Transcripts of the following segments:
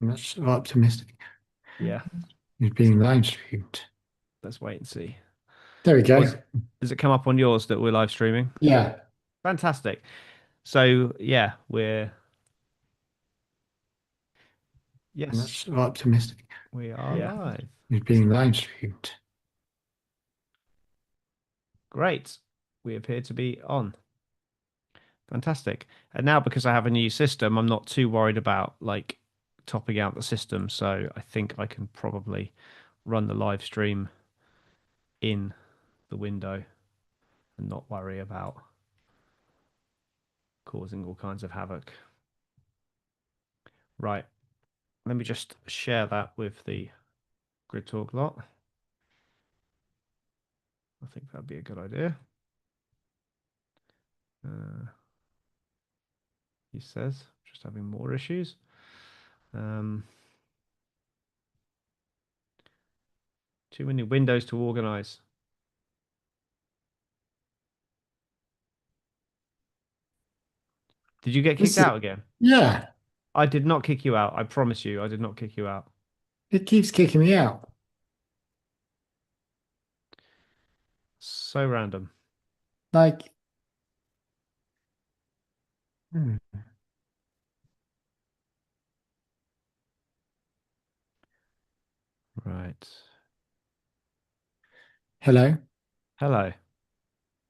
That's optimistic. Yeah, It's let's, being live streamed. let's wait and see. There we go. Was Does it come up on yours that we're live streaming? Yeah, Fantastic. So yeah, yes, that's optimistic. we are Yeah, live. it's being live streamed. Great. We appear to be on. Fantastic. And now because I have a new system, I'm not too worried about like topping out the system. So I think I can probably run the live stream in the window and not worry about causing all kinds of havoc. Right. Let me just share that with the Grid Talk lot. I think that'd be a good idea. Uh, he says, just having more issues. Um, Too many windows to organize. Did you get kicked This is, out again? yeah, I did not kick you out. I promise you, I did not kick you out. it keeps kicking me out. So random. Like, hmm. Right. Hello? Hello.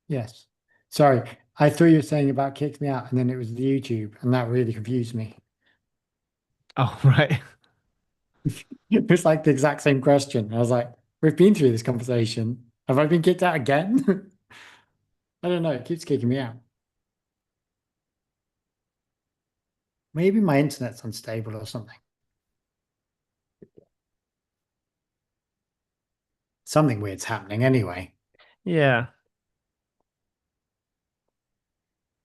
Yes. Sorry, I thought you were saying about kicked me out, and then it was the YouTube, and that really confused me. Oh, right. It was like the exact same question. I was like, we've been through this conversation. Have I been kicked out again? I don't know. It keeps kicking me out. Maybe my internet's unstable or something. Something weird's happening anyway. Yeah.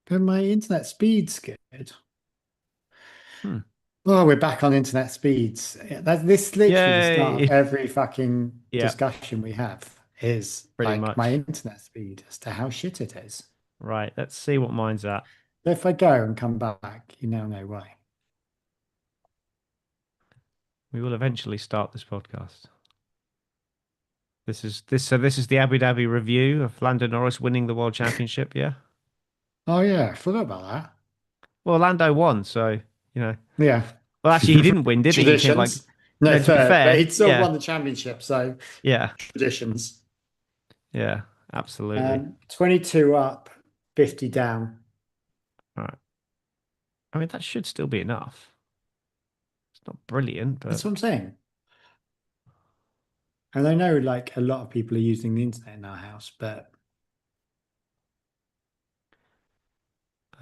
But my internet speed's good. Hmm. Oh, we're back on internet speeds. This is literally the start of Yay. every fucking Yeah, discussion we have is pretty like my much. internet speed as to how shit it is. Right. Let's see what mine's at. But if I go and come back, you now know why. We will eventually start this podcast. This is the Abu Dhabi review of Lando Norris winning the World Championship, yeah? Oh yeah, I forgot about that. Well, Lando won, so, you know. Yeah. Well, actually he didn't win, did he? He came like Traditions. No, no, to be third, but fair, he'd still yeah. won the championship, so Yeah. traditions. Yeah, absolutely. 22 up, 50 down. All right. I mean, that should still be enough. It's not brilliant, That's but what I'm saying. And I know like a lot of people are using the internet in our house, but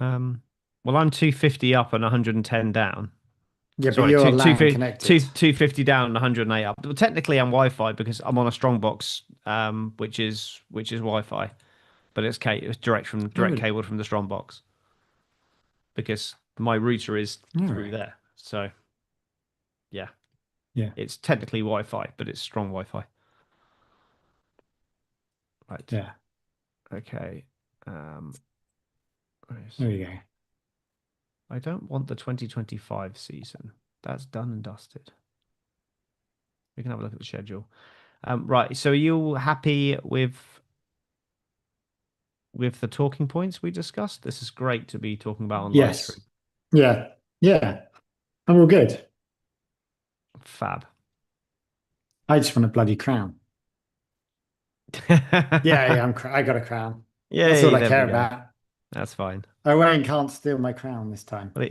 um well, I'm 250 up and 110 down. yeah, but Sorry, you're two LAN two two connected. 250 down and 108 up. Well, technically I'm Wi-Fi because I'm on a strong box, which is Wi-Fi, but it's Oh, direct really? cabled from the strong box because my router is All through right. there. So yeah, Yeah. it's technically Wi-Fi, but it's strong Wi-Fi. Right. Yeah. Okay. Um, where is There it? you go. I don't want the 2025 season. That's done and dusted. We can have a look at the schedule. Right. So are you happy with the talking points we discussed? This is great to be talking about on live Yes. stream. Yeah. Yeah. I'm all good. Fab. I just want a bloody crown. Yeah, yeah, I got a crown. That's all Yay, I there we care go. about. That's fine. Owain can't steal my crown this time. Well,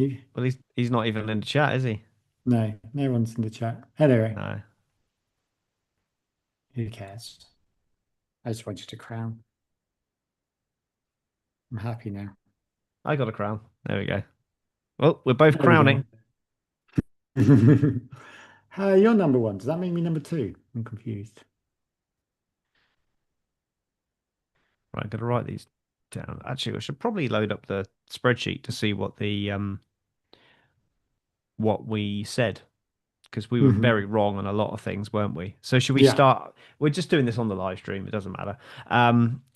he's not even in the chat, is he? No, no one's in the chat. Anyway, No. who cares? I just wanted a crown. I'm happy now. I got a crown. There we go. Well, we're both There we go. crowning. You're number one. Does that make me number two? I'm confused. Right, I'm gonna write these down. Actually, I should probably load up the spreadsheet to see what we said because we were very Hmm. wrong on a lot of things, weren't we? So should we Yeah. start? We're just doing this on the live stream. It doesn't matter.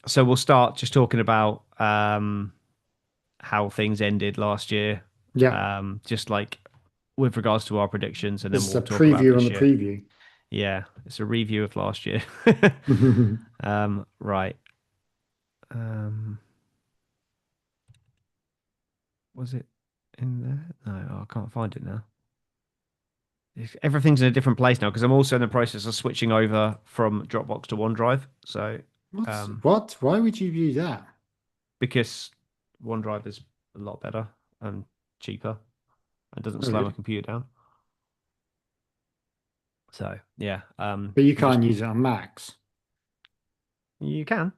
So we'll start just talking about how things ended last year. Yeah. Just like with regards to our predictions, and then This is we'll a talk about preview on this the year. preview. Yeah, it's a review of last year. Right. Um, was it in there? No, oh, I can't find it now. Everything's in a different place now because I'm also in the process of switching over from Dropbox to OneDrive. So, What? um, What? Why would you view that? because OneDrive is a lot better and cheaper and doesn't Oh, slow my really? computer down. So, yeah, But you I'm just can't use it on Macs, you can.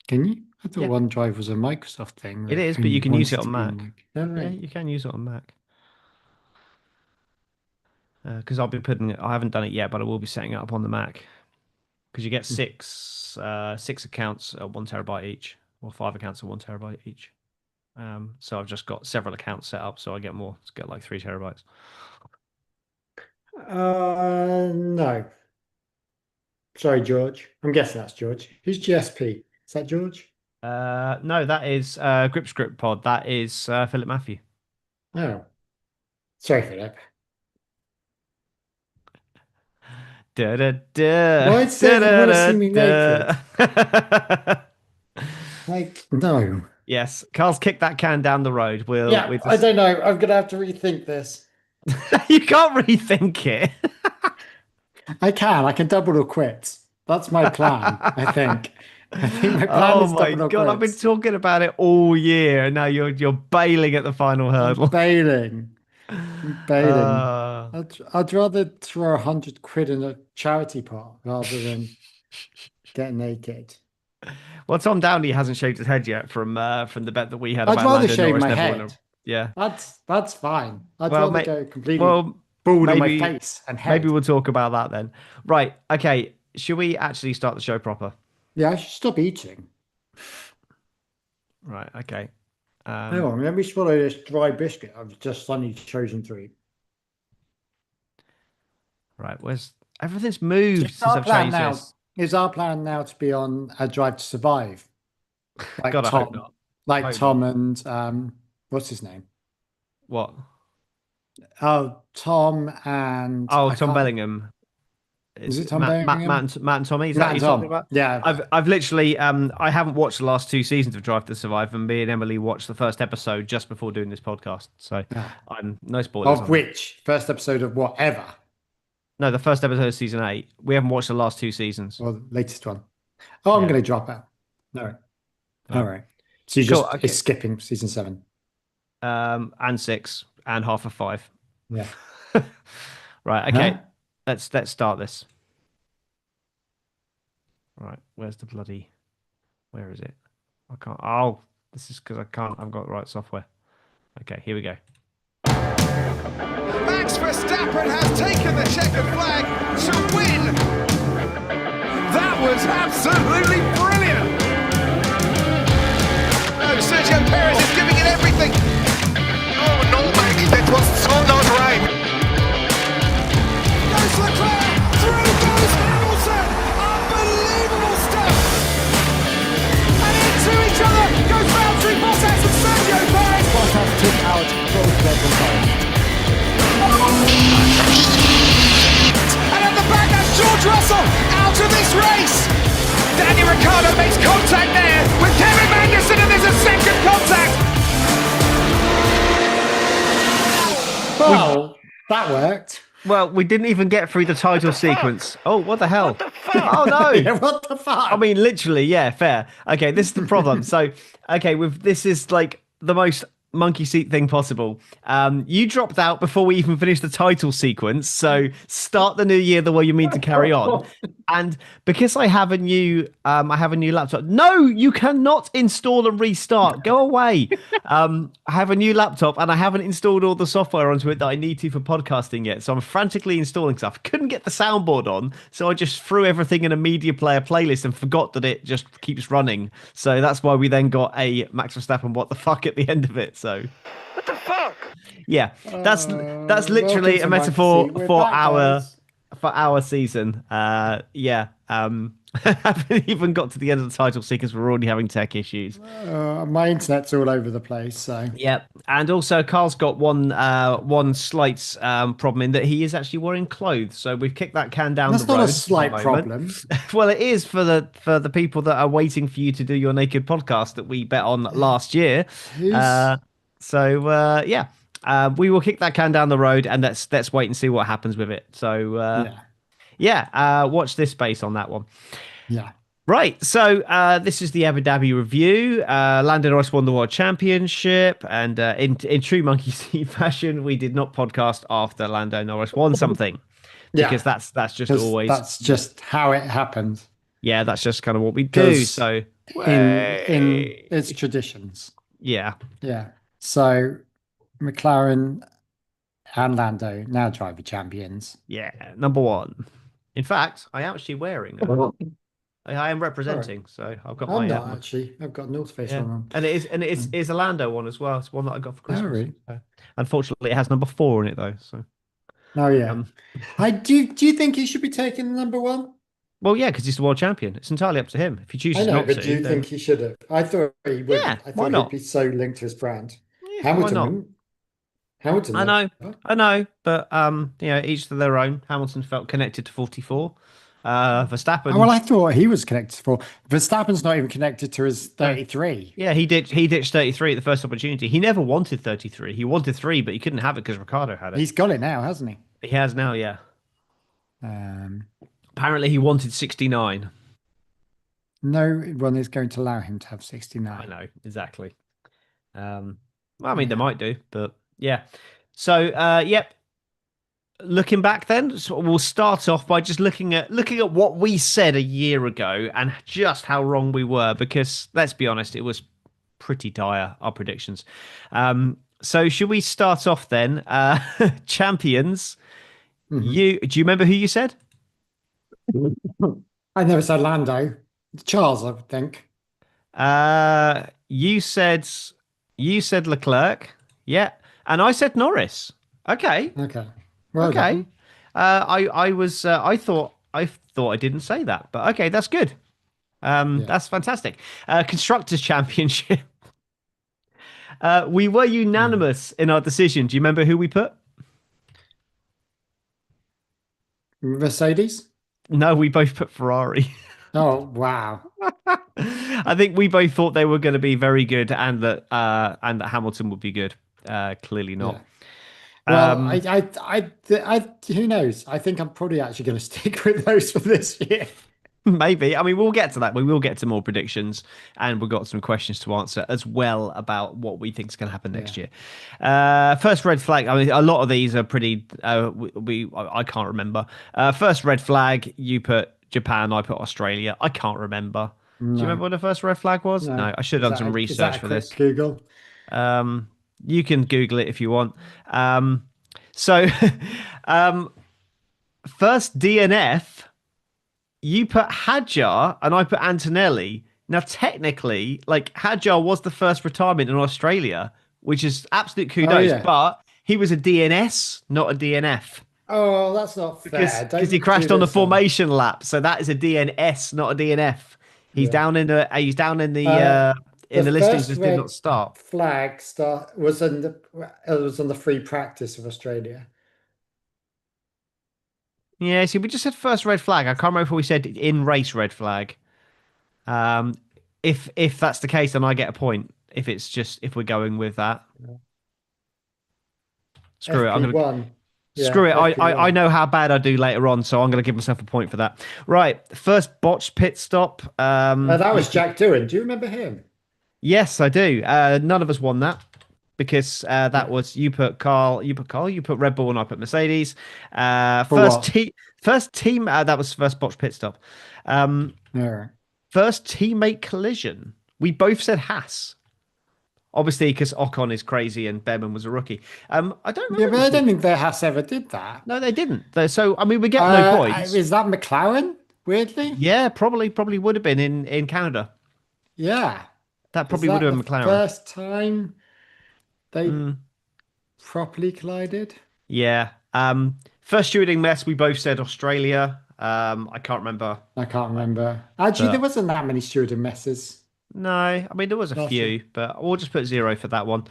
can you? I thought Yeah, OneDrive was a Microsoft thing it that is, but you only can use it wanted on to be on Mac. Mac. Oh, Yeah, right. you can use it on Mac. Because I'll be putting it, I haven't done it yet, but I will be setting it up on the Mac. Because you get six accounts at 1 TB each, or 5 accounts at 1 TB each. So I've just got several accounts set up, so I get more. Get like 3 TB. No. Sorry, George. I'm guessing that's George. Who's GSP? Is that George? No, that is Grip Script Pod. That is Philip Matthew. Oh, sorry, Philip. Da da da Why does da everyone da want to da see me naked? da. Like, no. Yes, Carl's kicked that can down the road. Yeah, We I just don't know. I'm gonna have to rethink this. you can't rethink it. I can. I can double or quit. That's my plan, I think. I think my plan Oh is my double or God, I've been quits. talking about it all year, and now you're bailing at the final I'm hurdle. bailing. I'm bailing. Uh, I'd rather throw 100 quid in a charity pot rather than get naked. well, Tom Downey hasn't shaved his head yet from the bet that we had I'd about rather Lando shave Norris my never winning. head. Yeah. That's fine. I'd Well, rather go completely well, bald on my maybe face and maybe head. we'll talk about that then. Right. Okay. Should we actually start the show proper? Yeah, I should stop eating. Right. Okay. Hang Um, on, let me swallow this dry biscuit I've just suddenly chosen to eat. right. Where's everything's So moved is since our I've plan changed now this? is our plan now to be on a drive to survive? Like God, I hope Tom, not. like Hope not. Tom and what's his name? What? Oh, Tom and Oh, I Tom can't. Bellingham. Is Is it it Tom Birmingham? Matt and Tommy? Is that Matt what and you're talking Tom. about? Yeah. I've literally I haven't watched the last 2 seasons of Drive to Survive, and me and Emily watched the first episode just before doing this podcast. So Ah. I'm no spoilers Of on that. which first episode of whatever, No, the first episode of season 8. We haven't watched the last 2 seasons. or the latest one. Oh, I'm Yeah. going to drop out. All right. All No. right. So you Cool. just it's Okay. skipping season 7. And 6 and half of 5. Yeah. Right. Okay. Huh? Let's start this. Right. Where's the bloody? Where is it? I can't. Oh, this is because I can't. I've got the right software. Okay. Here we go. Max Verstappen has taken the checkered flag to win. That was absolutely brilliant. No, Sergio Perez is giving it everything. Oh no, Max, that was so not right. Goes Leclerc, through goes Hamilton. Unbelievable stuff. And into each other goes Valtteri Bottas and Sergio Perez. Bottas took out both their controls. And at the back, that's George Russell out of this race. Daniel Ricciardo makes contact there with Kevin Magnussen, and there's a second contact. Well, that worked. Well, we didn't even get through the title sequence. Oh, what the hell? Oh Yeah, no. what the fuck? I mean, literally, yeah, fair. Okay, this is the problem. So, okay, with this is like the most monkey seat thing possible. You dropped out before we even finished the title sequence. So start the new year the way you mean to carry on. And because I have a new laptop. No, you cannot install and restart. Go away. I have a new laptop and I haven't installed all the software onto it that I need to for podcasting yet. So I'm frantically installing stuff. Couldn't get the soundboard on, so I just threw everything in a media player playlist and forgot that it just keeps running. So that's why we then got a Max Verstappen what the fuck at the end of it. So What the fuck? yeah, that's Welcome literally to a Monkey metaphor Seat. We're for back, our guys. for our season. Yeah. Haven't even got to the end of the title seekers. We're already having tech issues. My internet's all over the place, so Yep. And also, Carl's got one slight problem in that he is actually wearing clothes. So we've kicked that can down the that's not a road for the slight moment. problem. Well, it is for the people that are waiting for you to do your naked podcast that we bet on last year. Who's Yeah, we will kick that can down the road, and let's wait and see what happens with it. So yeah, yeah, watch this space on that one. yeah. Right, so this is the Abu Dhabi review. Lando Norris won the World Championship, and in true Monkeyseat fashion, we did not podcast after Lando Norris won something because Yeah, that's just because always that's just how it happened. yeah, that's just kind of what we do. Because So in its traditions, yeah, yeah. So McLaren and Lando now driver champions. yeah, number one. In fact, I am actually wearing. I am Sorry, representing, so I've got I'm my not actually. I've got North Face yeah, one on. and it is a Lando one as well. It's one that I got for Oh, Christmas. really? So, unfortunately, it has number 4 in it though. So Oh, yeah. um, I do. Do you think he should be taking the number one? well, yeah, because he's the world champion. It's entirely up to him. If he I chooses know, not but to, do you then think he should have? I thought he yeah, wouldn't. I why thought he'd not? be so linked to his brand. Yeah, why Hamilton not? wouldn't. Hamilton I know, never. I know, but each to their own. Hamilton felt connected to 44. Oh, well, Verstappen, I thought he was connected for. Verstappen's not even connected to his no, 33. yeah, he ditched 33 at the first opportunity. He never wanted 33. He wanted 3, but he couldn't have it because Ricardo had it. He's got it now, hasn't he? He has now, yeah. Um, Apparently, he wanted 69. no one is going to allow him to have I 69. know, exactly. Well, I mean, they Yeah. might do, but yeah. So, yep. Looking back, then, so we'll start off by just looking at what we said a year ago and just how wrong we were. Because let's be honest, it was pretty dire, our predictions. So, should we start off then? Champions. Mhm. Do you remember who you said? I never said Lando. Charles, I would think. You said Leclerc, yeah, and I said Norris. Okay, Okay. Well okay. done. I thought I didn't say that, but okay, that's good. Yeah. That's fantastic. Constructors Championship. We were Mm. unanimous in our decision. Do you remember who we put? Mercedes? No, we both put Ferrari. Oh, wow. I think we both thought they were going to be very good, and that Hamilton would be good. Clearly Yeah. not. Well, Um, who knows? I think I'm probably actually going to stick with those for this year. Maybe. I mean, we'll get to that. We will get to more predictions, and we've got some questions to answer as well about what we think is going to happen next Yeah. year. First red flag. I mean, a lot of these are pretty. I can't remember. First red flag. You put Japan. I put Australia. I can't remember. Do you remember No, what the first red flag was? no. No, I should have done some Is that research a for quick this. Google? Um, you can Google it if you want. So, um, first DNF. You put Hadjar and I put Antonelli. Now, technically, like Hadjar was the first retirement in Australia, which is absolute Oh, kudos, yeah. but he was a DNS, not a DNF. Oh, that's not fair. Because he Don't do crashed on the this on. formation lap, so that is a DNS, not a DNF. He's Yeah. down in the he's down Uh, in the the listings first that did red not start. flag start was in the it was on the free practice of Australia. Yeah, see, we just said first red flag. I can't remember if we said in race red flag. Um, if that's the case, then I get a point. If we're going with that, screw it. I'm gonna FP1. Yeah, screw it. I FP1. know how bad I do later on, so I'm gonna give myself a point for that. Right, first botched pit stop. That was Jack Doohan. Do you remember him? Yes, I do. None of us won that because that Yeah. was you put Carl, you put Red Bull, and I put Mercedes. For what? First team. That was first botched pit stop. All right. First teammate collision. We both said Haas. Obviously, because Ocon is crazy and Behrman was a rookie. I don't Yeah, remember. but I don't think the Haas ever did that. No, they didn't. So I mean, we get no points. Is that McLaren? Weirdly? Yeah, probably would have been in Canada. Yeah. That Is probably would that have the been McLaren. first time they Mm, properly collided? yeah. First stewarding mess, we both said Australia. I can't remember. I can't remember. Actually, there But wasn't that many stewarding messes no, I mean there was a last year. few, but we'll just put 0 for that one.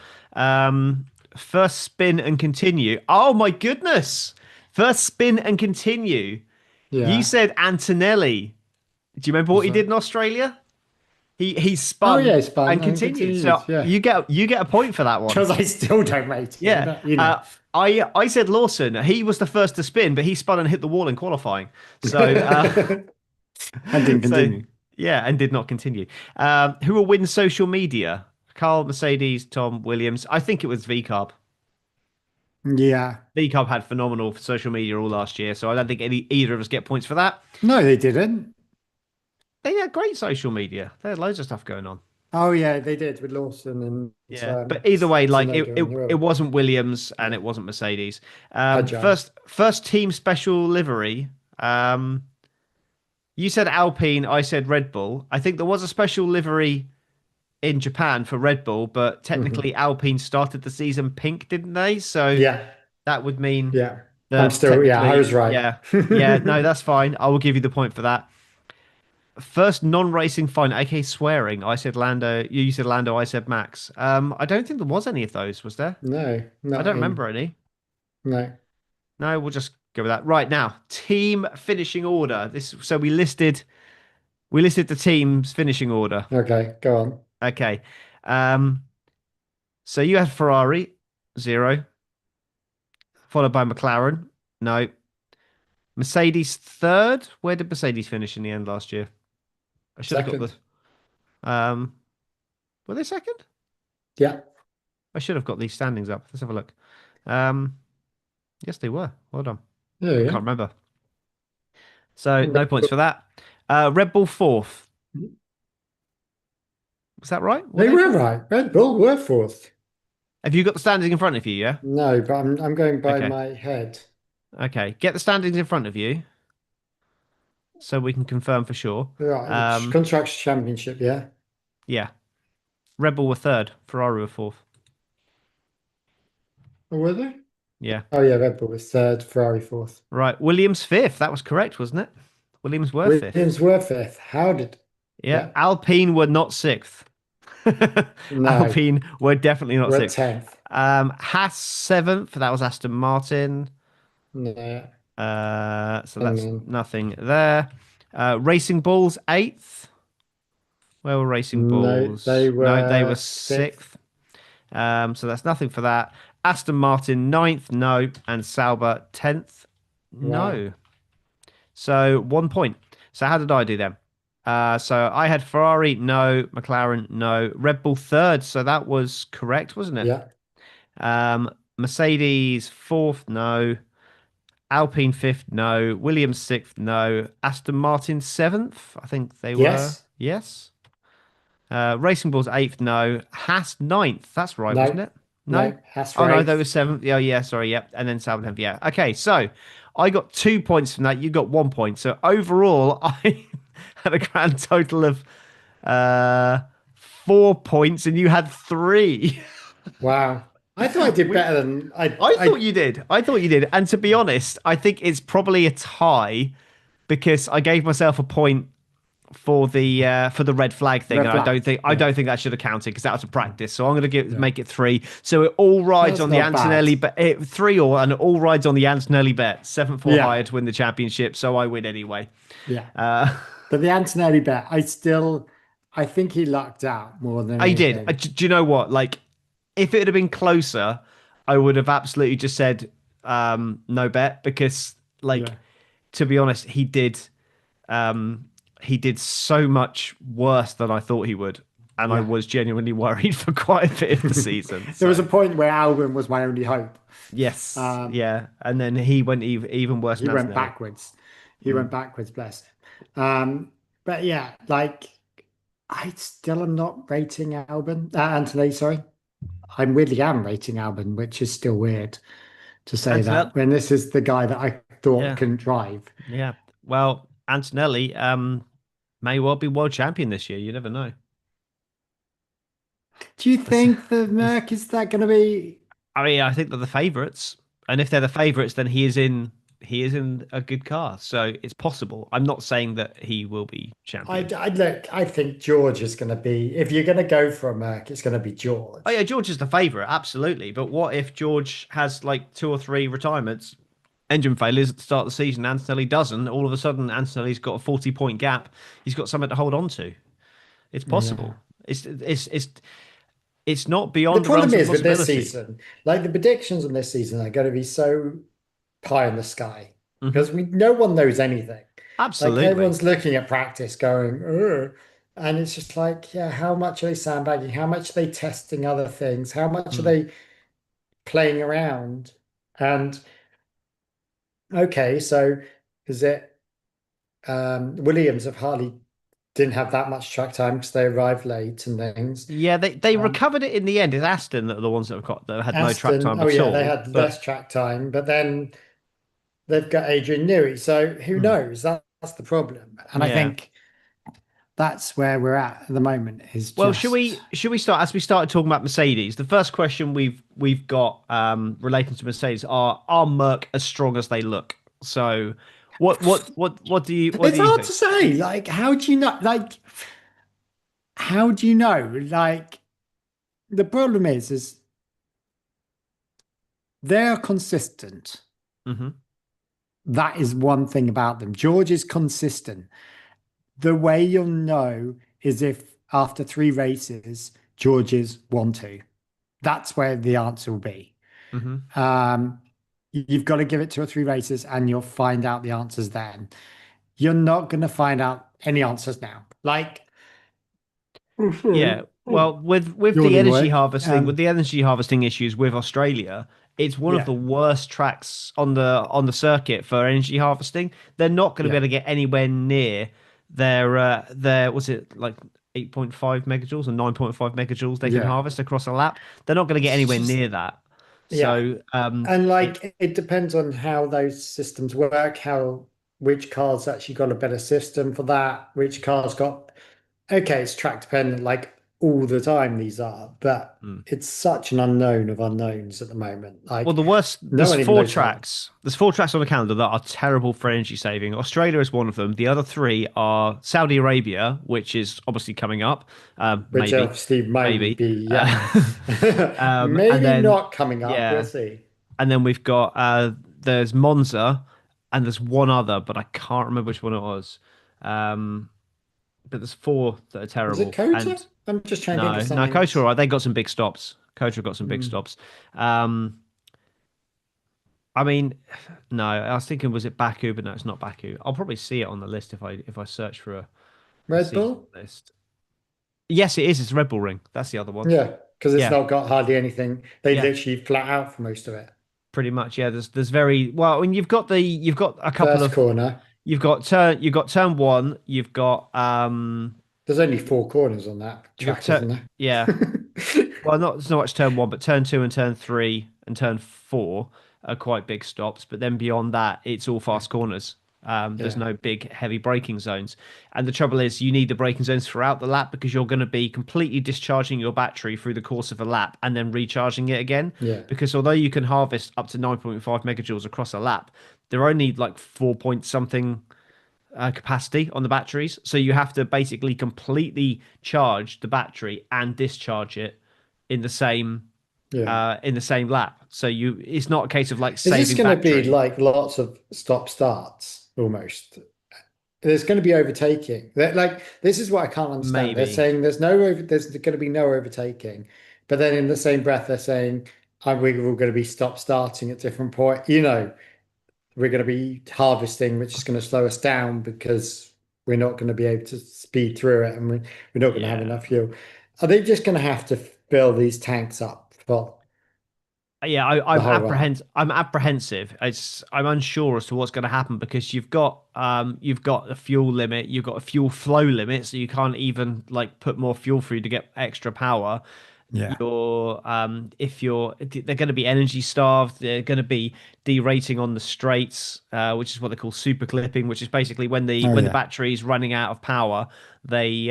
First spin and continue. Oh my goodness! First spin and continue. You Yeah. said Antonelli. Do you remember what Was he did that? in Australia? He Oh spun yeah, it's fun and and continued. So continued. Yeah. you get a point for that one. Because I still don't rate him, Yeah. but you know. I said Lawson. He was the first to spin, but he spun and hit the wall in qualifying. So And didn't so continue. yeah, and did not continue. Who will win social media? Carl, Mercedes, Tom, Williams. I think it was VCarb. Yeah. VCarb had phenomenal social media all last year, so I don't think either of us get points for that. No, they didn't. They had great social media. They had loads of stuff going on. Oh yeah, they did with Lawson and Yeah, but either way, like Tsunoda and it whoever. wasn't Williams and Yeah. it wasn't Mercedes. Agile. First team special livery. You said Alpine, I said Red Bull. I think there was a special livery in Japan for Red Bull, but Hmm. technically Alpine started the season pink, didn't they? So Yeah. that would mean Yeah. I'm that still, yeah, I was technically, right. yeah, yeah, no, that's fine. I will give you the point for that. First non-racing fine, aka swearing. I said Lando, you said Lando, I said Max. I don't think there was any of those, was there? No, I not don't in. remember any. No. No, we'll just go with that. Right now, team finishing order. This so we listed the team's finishing order. Okay, go on. Okay. Um, so you had Ferrari, 0, followed by McLaren. No. Mercedes third. Where did Mercedes finish in the end last year? I should have got Second. the were they second? Yeah. I should have got these standings up. Let's have a look. Um, yes, they were. Well done. There I we can't go. remember. So no points for that. Red Bull fourth. Was that right? Were They they were fourth? right. Red Bull were fourth. Have you got the standings in front of you? Yeah. No, but I'm going by Okay. my head. Okay. Get the standings in front of you so we can confirm for sure. Right, Constructors Championship, yeah. Yeah. Red Bull were third. Ferrari were fourth. Or were they? Yeah. Oh yeah, Red Bull was third, Ferrari fourth. Right. Williams fifth. That was correct, wasn't it? Williams were fifth. Williams were fifth. How did? Yeah. Yeah. Alpine were not sixth. No, Alpine were definitely not we're sixth. 10th. Haas seventh. That was Aston Martin. No. So And that's then nothing there. Racing Bulls eighth. Where were Racing no, Bulls? they No, they were were fifth. sixth. So that's nothing for that. Aston Martin ninth. No, and Sauber 10th. Wow. No. So 1 point. So how did I do then? So I had Ferrari, no. McLaren, no. Red Bull third. So that was correct, wasn't it? Yeah. Mercedes fourth, no. Alpine fifth, no. Williams sixth, no. Aston Martin seventh, I think they were. Yes. Yes. Racing Bulls eighth, no. Haas ninth, that's right, wasn't No. it? No. No. That's Oh no, they right. were seventh. Oh yeah, sorry, yep. And then seventh, yeah. Okay, so I got 2 points from that. You got 1 point. So overall, I had a grand total of 4 points, and you had 3. Wow. I thought I did We, better than I thought you did. I thought you did. And to be honest, I think it's probably a tie because I gave myself a point for the red flag thing, red and flag. I Yeah. don't think that should have counted because that was a practice. So I'm going to make it 3. So it all rides That's on the not Antonelli, bad. but 3 all, and it all rides on the Antonelli bet. 7th or Yeah. higher to win the championship. So I win anyway. Yeah. Uh, But the Antonelli bet, I think he lucked out more than I did. anything. Do you know what? Like, if it had been closer, I would have absolutely just said no bet because, like, Yeah. to be honest, he did so much worse than I thought he would, and I Yeah. was genuinely worried for quite a bit of the season. There was So, a point where Albon was my only hope. yes, Um, yeah, and then he went even worse He than went Antonelli. backwards. He went backwards, bless him. But yeah, like I still am not rating Albon, Anthony, sorry. I really am rating Albon, which is still weird to say Antonelli, that when this is the guy that I thought yeah, couldn't drive. yeah. Well, Antonelli may well be world champion this year. You never know. Do you think the Merc is that going to be? I mean, I think they're the favourites, and if they're the favourites, then he is in he is in a good car, so it's possible. I'm not saying that he will be I, champion. I look. I think George is going to be. If you're going to go for a Merc, it's going to be Oh yeah, George. George is the favourite, absolutely. But what if George has like 2 or 3 retirements, engine failures at the start of the season, Antonelli doesn't? All of a sudden, Antonelli's got a 40-point gap. He's got something to hold on to. It's Yeah. possible. It's not The beyond the problem realms of is with this possibility. season, like the predictions on this season are going to be so pie in the sky Hmm. because no one knows anything. Like Absolutely. everyone's looking at practice going, ugh. And it's just like, yeah, how much are they sandbagging? How much are they testing other things? How much are Mm. they playing around? And okay, so is it Williams have hardly didn't have that much track time because they arrived late and things. Yeah, they Um, recovered it in the end. It's Aston that are the ones that have got that had no track Aston, time oh at yeah, they all. had But less track time, but then they've got Adrian Newey, so who mm, knows? That's the problem. And I yeah. think that's where we're at the moment is Well, just should we start as we started talking about Mercedes? The first question we've got relating to Mercedes are Merc as strong as they look? So, what it's do you hard think? to say. Like, how do you know? Like, how do you know? Like, the problem is they're consistent. Hmm. That is one thing about them. George is consistent. The way you'll know is if after 3 races, George is 1-2. That's where the answer will be. Hmm. Um, you've got to give it 2 or 3 races and you'll find out the answers then. You're not going to find out any answers now. Like, Yeah. Well, with the yawning energy work. harvesting, with the energy harvesting issues with Australia, it's one of Yeah, the worst tracks on the circuit for energy harvesting. They're not going to be yeah, able to get anywhere near their was it like 8.5 megajoules or 9.5 megajoules they can yeah. harvest across a lap. They're not going to get It's anywhere just, near that. yeah. So And it like, it depends on how those systems work, how which car's actually got a better system for that, which car's got okay, it's track dependent like all the time these are, but mm. it's such an unknown of unknowns at the moment. Well, Like the worst, no there's one even four knows how. tracks. There's 4 tracks on the calendar that are terrible for energy saving. Australia is one of them. The other 3 are Saudi Arabia, which is obviously coming up. Which Maybe, obviously might maybe. be, yeah. And Maybe then, not coming up. We'll yeah. see. And then we've got, there's Monza, and there's one other, but I can't remember which one it was. Um, but there's 4 that are Is it terrible. Kota? And I'm just trying to think no, of no, something Kota, all else. right. They got some big stops. Kota got some big Mm. stops. Um, I mean, no, I was thinking, was it Baku? But no, it's not Baku. I'll probably see it on the list if I search for a Red season Bull? list. Yes, it is. It's Red Bull Ring. That's the other one. Yeah, because it's Yeah, not got hardly anything. They yeah, literally flat out for most of it. pretty much. Yeah, there's very well. When you've got a couple First of corner. you've got turn one. There's only 4 corners on that You've got track, isn't yeah. there? Well, not it's not much turn one, but turn two and turn three and turn four are quite big stops. But then beyond that, it's all fast corners. There's Yeah, no big heavy braking zones. And the trouble is, you need the braking zones throughout the lap because you're going to be completely discharging your battery through the course of a lap and then recharging it again. yeah, Because although you can harvest up to 9.5 megajoules across a lap, they're only like 4 point something capacity on the batteries. So you have to basically completely charge the battery and discharge it in the yeah. lap. So it's not a case of like Is this saving going to be battery. like lots of stop starts almost? There's going to be overtaking. Like this is what I can't understand. They're Maybe. saying there's going to be no overtaking, but then in the same breath they're saying we're all going to be stop starting at different point. We're going to be harvesting, which is going to slow us down because we're not going to be able to speed through it, and we're not going to have Yeah. enough fuel. Are they just going to have to fill these tanks up full Yeah, the whole way? I'm apprehensive. I'm unsure as to what's going to happen because you've got a fuel limit, you've got a fuel flow limit, so you can't even like put more fuel through to get extra power. Yeah. If you're they're going to be energy starved, they're going to be derating on the straights, which is what they call super clipping, which is basically Oh when the yeah. battery's running out of power, they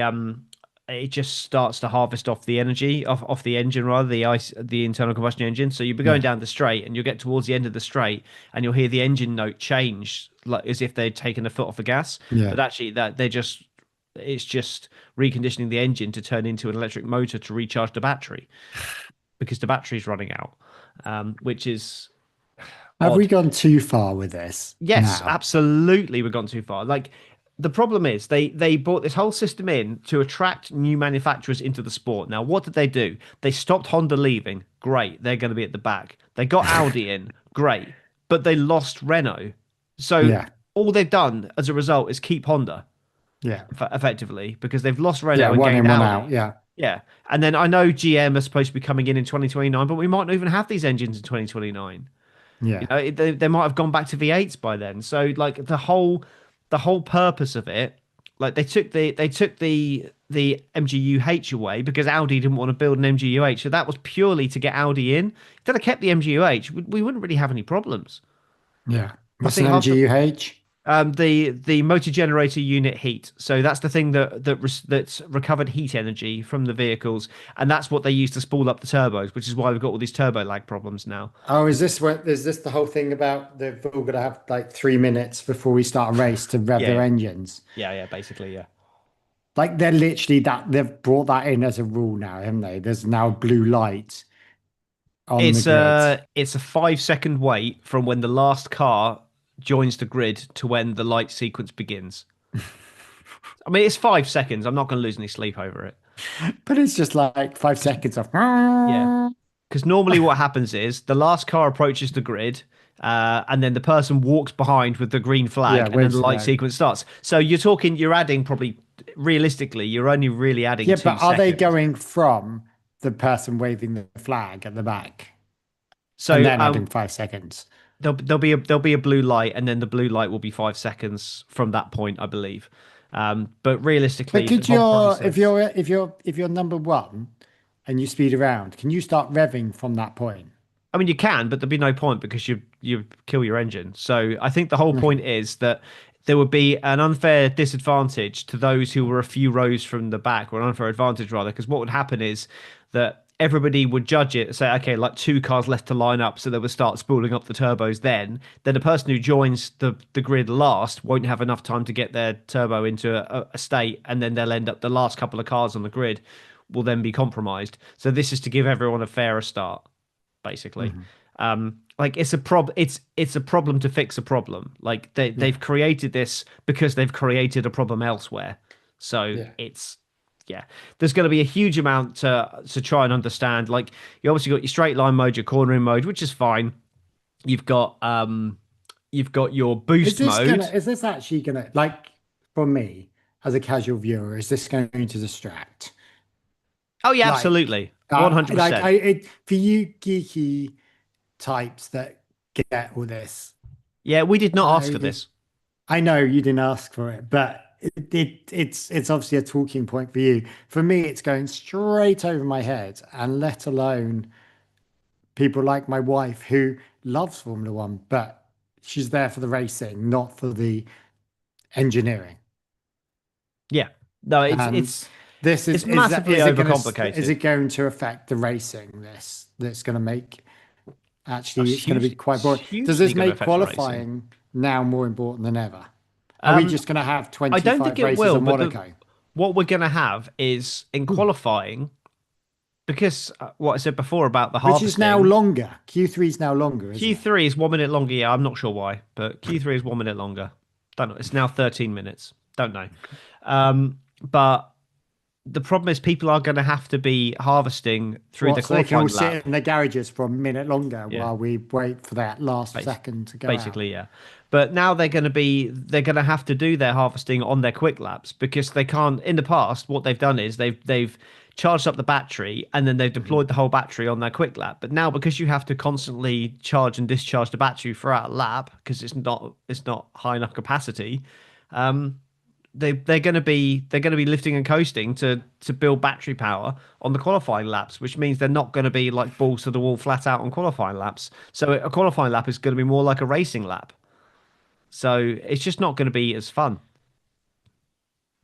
it just starts to harvest off the energy off the engine, rather the internal combustion engine. So you'll be going Yeah. down the straight, and you'll get towards the end of the straight, and you'll hear the engine note change, like as if they'd taken a foot off the gas. Yeah. But actually, that they're just it's just reconditioning the engine to turn into an electric motor to recharge the battery because the battery's running out, which is Have we odd. gone too far with this Yes, now? absolutely, we've gone too far. Like the problem is they brought this whole system in to attract new manufacturers into the sport. Now, what did they do? They stopped Honda leaving. Great, they're going to be at the back. They got Audi in. Great, but they lost Renault. So Yeah. all they've done as a result is keep Honda Yeah. effectively because they've lost Yeah. Renault and One gained in, one out. Audi. Yeah. Yeah, and then I know GM are supposed to be coming in 2029, but we might not even have these engines in 2029. You Yeah. know, they might have gone back to V8s by then. So like the whole purpose of it, like they took the MGUH away because Audi didn't want to build an MGUH. So that was purely to get Audi in. If they'd have kept the MGUH, we wouldn't really have any problems. Yeah. What's Nothing an hard to MGUH? the motor generator unit heat. So that's the thing that's recovered heat energy from the vehicles, and that's what they use to spool up the turbos, which is why we've got all these turbo lag problems now. Oh, is this the whole thing about they've all got to have like 3 minutes before we start a race to rev Yeah, their yeah, engines? yeah, basically, yeah. Like they're literally that they've brought that in as a rule now, haven't they? There's now blue light on the grid. It's a 5 second wait from when the last car joins the grid to when the light sequence begins. I mean, it's 5 seconds. I'm not going to lose any sleep over it. But it's just like 5 seconds of Yeah. Because normally what happens is the last car approaches the grid, and then the person walks behind with the green flag, yeah, and then the waves light flag. sequence starts. So you're adding probably, realistically, you're only really adding Yeah, two but are they seconds. going from the person waving the flag at the back and So then adding 5 seconds? there'll be a blue light, and then the blue light will be 5 seconds from that point, I believe. But realistically, But the could whole you, process. if you're number one and you speed around, can you start revving from that point? I mean, you can, but there'd be no point because you kill your engine. So I think the whole point is that there would be an unfair disadvantage to those who were a few rows from the back, or an unfair advantage rather, because what would happen is that everybody would judge it, say, okay, like two cars left to line up, so they would start spooling up the turbos then the person who joins the grid last won't have enough time to get their turbo into a state, and then they'll end up the last couple of cars on the grid will then be compromised. So this is to give everyone a fairer start basically. Mhm. Like it's a problem to fix a problem. Like Yeah, they've created this because they've created a problem elsewhere. So yeah. it's yeah, there's going to be a huge amount to try and understand. Like you obviously got your straight line mode, your cornering mode, which is fine. You've got your boost mode. Is this actually gonna, like, for me as a casual viewer, is this going to distract? Oh yeah, Like, absolutely, 100%. for you geeky types that get all this, Yeah, we did not ask for I this. I know you didn't ask for it, but it's obviously a talking point for you. For me, it's going straight over my head, and let alone people like my wife who loves Formula One, but she's there for the racing, not for the engineering. Yeah, no, it's And it's this it's massively is overcomplicated. it going to affect the racing? That's going to make, actually, That's it's going to be quite boring. Does hugely this going to make affect the racing. qualifying now more important than ever? Are we Um, just going to have I don't think 25 it races will, of but Monaco? what we're going to have is in qualifying, because what I said before about the Which is now harvesting, longer. Q3 is now longer, isn't it? Q3 is 1 minute longer. Yeah, I'm not sure why, but Q3 is 1 minute longer. Don't know. It's now 13 minutes. Don't know. But the problem is people are going to have to be harvesting through the What, so they can all qualifying lap. sit in the garages for a minute longer Yeah. while we wait for that last Bas- second to go out? Basically, yeah. But now they're going to have to do their harvesting on their quick laps because they can't. In the past, what they've done is they've charged up the battery and then they've Mhm. deployed the whole battery on their quick lap. But now because you have to constantly charge and discharge the battery throughout a lap because it's not high enough capacity, um, they're going to be lifting and coasting to build battery power on the qualifying laps, which means they're not going to be like balls to the wall flat out on qualifying laps. So a qualifying lap is going to be more like a racing lap. So it's just not going to be as fun.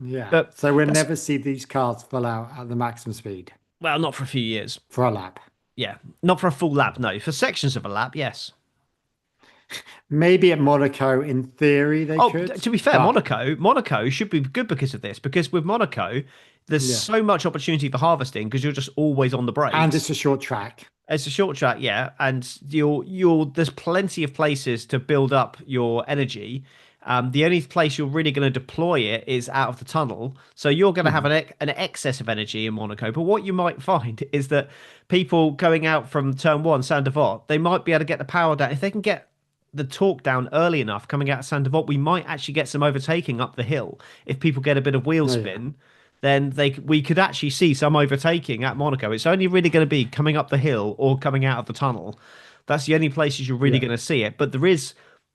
Yeah. But So we'll that's never see these cars full out at the maximum speed well, not for a few years. for a lap. Yeah, not for a full lap. No, for sections of a lap, yes. Maybe at Monaco, in theory, they Oh, could, to be fair, but Monaco should be good because of this. Because with Monaco, there's yeah. so much opportunity for harvesting because you're just always on the And brakes. it's a short track. It's a short track, yeah, and you'll there's plenty of places to build up your energy. The only place you're really going to deploy it is out of the tunnel, so you're going to have Mhm. an excess of energy in Monaco. But what you might find is that people going out from turn one, Saint Devot, they might be able to get the power down if they can get the torque down early enough coming out of Saint Devot. We might actually get some overtaking up the hill if people get a bit of wheel Oh, yeah. spin then we could actually see some overtaking at Monaco. It's only really going to be coming up the hill or coming out of the tunnel. That's the only places you're really Yeah. going to see it. But there is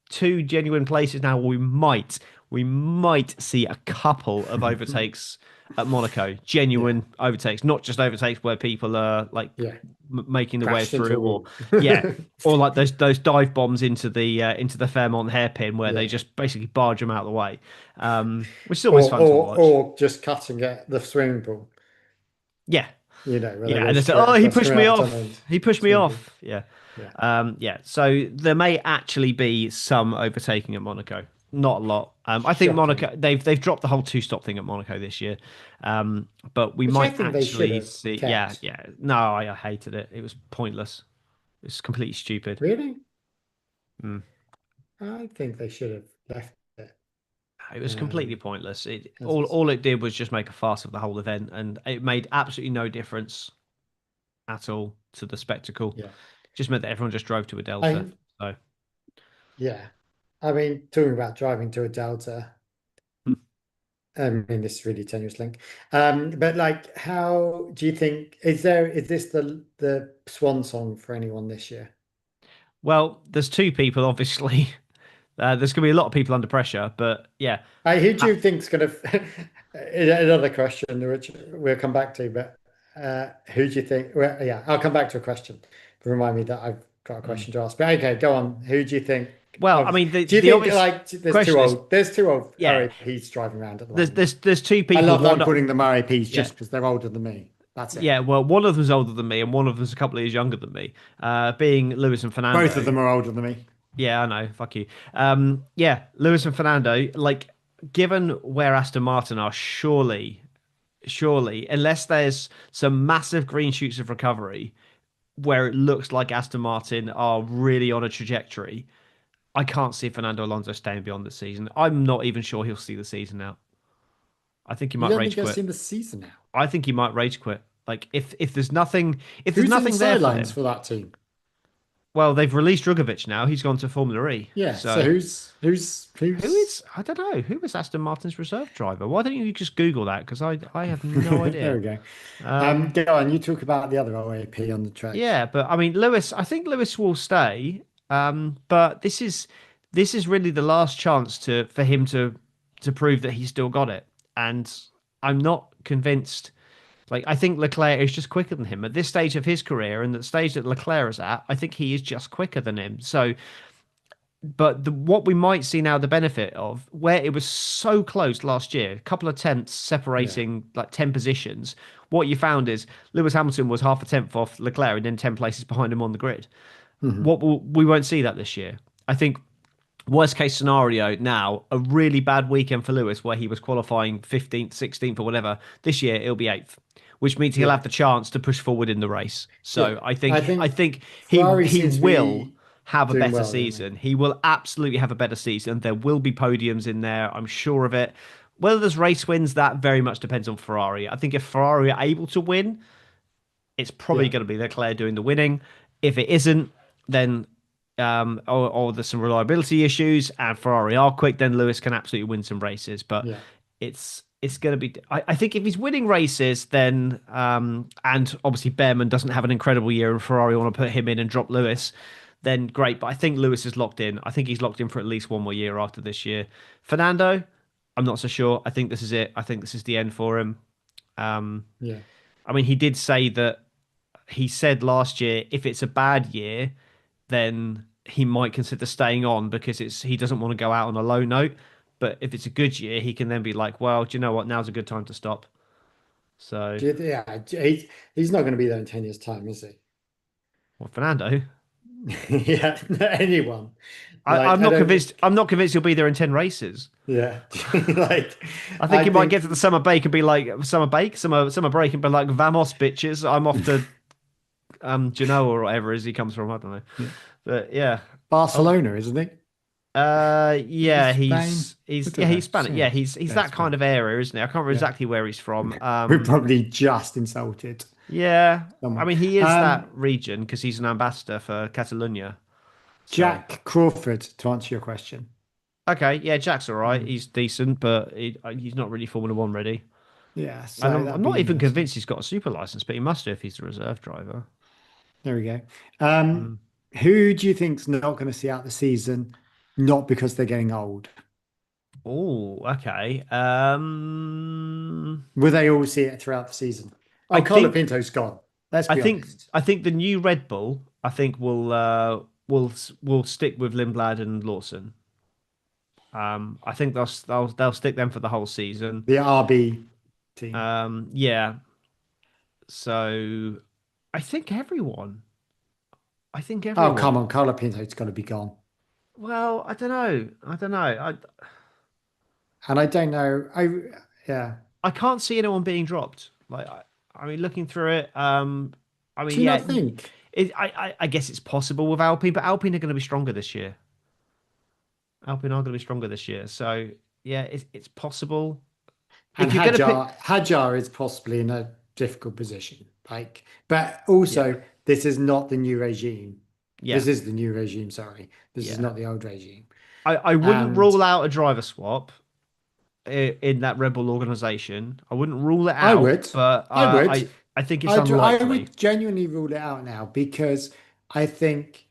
two genuine places now where we might see a couple of overtakes at Monaco. Yeah. Genuine overtakes, not just overtakes where people are like Yeah. making the way Crashed into through, a or wall. yeah, or like those dive bombs into the Fairmont hairpin where they Yeah. just basically barge them out of the way, which is always fun to watch. Or just cutting at the swimming pool, Yeah, where they yeah, go and it's straight oh he across pushed coming me out the tunnel off. and He pushed me swimming pool. off. Yeah, Yeah. yeah. So there may actually be some overtaking at Monaco. Not a lot. I think Shocking. Monaco they've dropped the whole two-stop thing at Monaco this year. But we Which I might think they should actually have see. Yeah, kept. yeah. No, I hated it. It was pointless. It's completely stupid. Really? Mm. I think they should have left it It was completely um, pointless. It as all is. all it did was just make a farce of the whole event, and it made absolutely no difference at all to the spectacle. Yeah. Just meant that everyone just drove to a delta. I So yeah. I mean, talking about driving to a delta. hmm. I mean, this is really tenuous link. But like, how do you think is this the swan song for anyone this year? Well, there's two people, obviously. There's going to be a lot of people under pressure, but yeah. Who do Ha- you think's going to? Another question, which we'll come back to, but who do you think? Well, yeah, I'll come back to a question. But remind me that I've got a mm. question to ask. But okay, go on. Who do you think? Well, I Of, mean, do you the think obvious like question is, there's two old yeah, RAPs driving around at the there's moment? there's there's two I people. love that I'm One, calling them RAPs yeah, just because they're older than me. That's it. yeah. Well, one of them's older than me, and one of them's a couple of years younger than me. Being Lewis and Both of Fernando. them are older than me. Yeah, I know. Fuck you. Yeah, Lewis and Fernando. Like, given where Aston Martin are, surely, unless there's some massive green shoots of recovery where it looks like Aston Martin are really on a trajectory, I can't see Fernando Alonso staying beyond the season. I'm not even sure he'll see the season out. I think he You might don't think rage I've quit. seen the season now? I think he might rage quit. Like if there's Who's on the nothing there for sidelines him. for that team? Well, they've released Drugovic now. He's gone to Formula E. Yeah. So So who who's? is I don't know who is Aston Martin's reserve driver. Why don't you just Google that? Because I have no There idea. we go. Um, Go on. You talk about the other OAP on the track. yeah, but I mean Lewis. I think Lewis will stay. But this is really the last chance for him to prove that he's still got it. And I'm not convinced. Like I think Leclerc is just quicker than him at this stage of his career, and the stage that Leclerc is at. I think he is just quicker than him. So but what we might see now the benefit of where it was so close last year, a couple of tenths Yeah. separating like 10 positions, what you found is Lewis Hamilton was half a tenth off Leclerc and then 10 places behind him on the grid. Mhm. We won't see that this year. I think worst case scenario now, a really bad weekend for Lewis where he was qualifying 15th, 16th or whatever. This year it'll be 8th, which means he'll Yeah. have the chance to push forward in the race. Yeah. So I think Ferrari he seems to will be have a doing better well, don't they? season. He will absolutely have a better season. There will be podiums in there, I'm sure of it. Whether there's race wins, that very much depends on Ferrari. I think if Ferrari are able to win, it's probably Yeah. going to be Leclerc doing the winning. If it isn't, then or there's some reliability issues and Ferrari are quick, then Lewis can absolutely win some races. But Yeah. it's going to be. I think if he's winning races, then and obviously Behrman doesn't have an incredible year, and Ferrari want to put him in and drop Lewis, then great. But I think Lewis is locked in. I think he's locked in for at least one more year after this year. Fernando, I'm not so sure. I think this is it. I think this is the end for him. Um, Yeah. I mean, he did say that he said last year if it's a bad year, then he might consider staying on because he doesn't want to go out on a low note. But if it's a good year, he can then be like, well, do you know what? Now's a good time to stop. So, Yeah, he's not going to be there in 10 years' time, is he? well, Fernando, Yeah, anyone. Like, I'm I not don't, convinced. I'm not convinced he'll be there in 10 races. yeah. Like, I think I he might get think, to the summer break and be like summer break and be like, Vamos, bitches, I'm off to Genoa or whatever it is he comes from. I don't know. yeah. But yeah. Oh, Barcelona, isn't he? Is it yeah, Spain? I don't he's know. Spanish. Yeah, he's Yeah, that Spain. kind of area, isn't he? I can't remember Yeah. exactly where he's from. We're probably just insulted Yeah, I someone. mean, he is that region because he's an ambassador for Catalonia. So, Jack Crawford, to answer your question. okay, yeah, Jack's all right. Mm. He's decent, but he's not really Formula One ready. Yeah, And so I'm that'd not be even interesting. convinced he's got a super license, but he must do if he's a reserve driver. There we go. Um, Mm. who do you think's not going to see out the season? Not because they're getting old. Oh, okay. Will they all see it throughout the season? I Oh, think Colapinto's gone. Let's be honest. I think the new Red Bull I think will stick with Lindblad and Lawson. I think they'll stick them for the whole season. The RB team. Yeah. So I think everyone. I think Oh, everyone. come on. Colapinto's got to be gone. Well, I don't know. I don't know. And I don't know. Yeah. I can't see anyone being dropped. Like I mean, looking through it. I mean, Do you yeah. not think? I guess it's possible with Alpine, but Alpine are going to be stronger this year. Alpine are going to be stronger this year. So yeah, it's possible. And If you're going to pick, Hadjar is possibly in a difficult position. Like, but yeah, also this is not the new regime. yeah, This is the new regime, sorry. This is yeah. not the old regime. I wouldn't And rule out a driver swap in that Red Bull organization. I wouldn't rule it I out, would. but I would. I think it's I unlikely. would genuinely rule it out now because I think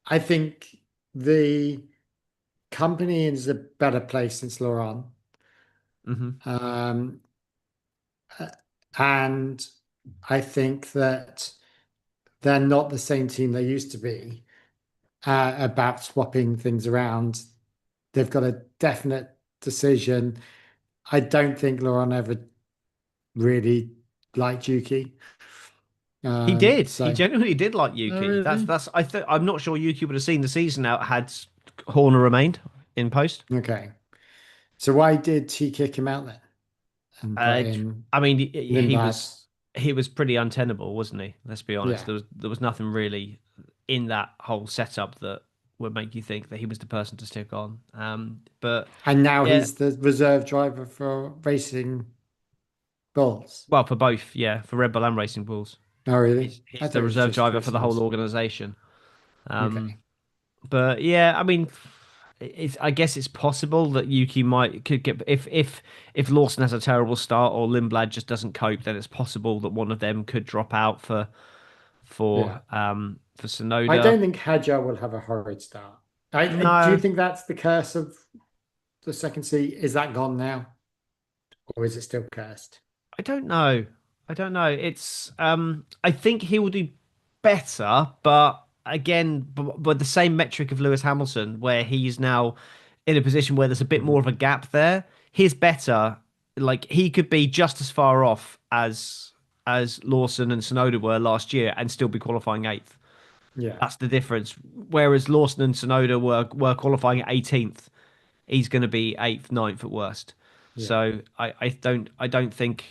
I think the company is a better place since Laurent. Hmm. Um, uh, and I think that they're not the same team they used to be about swapping things around. They've got a definite decision. I don't think Laurent ever really liked Yuki. He did. He So, genuinely did like oh, Yuki. really? I'm not sure Yuki would have seen the season out had Horner remained in post. Okay. So why did he kick him out then and put Uh, in I mean, Lindblad? he was pretty untenable, wasn't he? Let's be honest. Yeah. There was nothing really in that whole setup that would make you think that he was the person to stick on. But And now yeah, he's the reserve driver for Racing Bulls. well, for both, yeah, for Red Bull and Racing Bulls, Oh, really? I he's thought the it was reserve just driver for Racing the whole Bulls. organization. Um, Okay. but yeah, I mean, I guess it's possible that Yuki could get if Lawson has a terrible start or Lindblad just doesn't cope, then it's possible that one of them could drop out Yeah. for I Sonoda. don't think Hadjar will have a horrid start. Do you No, think that's the curse of the second seat? Is that gone now? Or is it still cursed? I don't know. I don't know. It's I think he will do better, but again, but the same metric of Lewis Hamilton, where he's now in a position where there's a bit more Mhm. of a gap there. He's better. Like he could be just as far off as Lawson and Sonoda were last year and still be qualifying eighth. Yeah. That's the difference. Whereas Lawson and Sonoda were qualifying at 18th, he's going to be eighth, ninth at worst. Yeah. So I don't think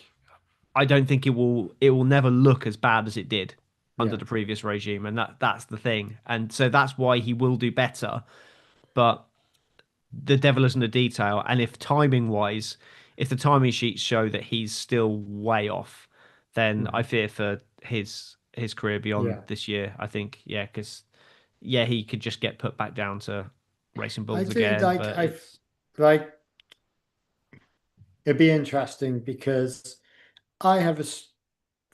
it will never look as bad as it did under Yeah. the previous regime, and that's the thing. And so that's why he will do better. But the devil is in the detail. And if timing wise, if the timing sheets show that he's still way off, then I Mhm. fear for his career beyond Yeah. this year. I think because he could just get put back down to racing I bulls think again. But it's like it'd be interesting because I have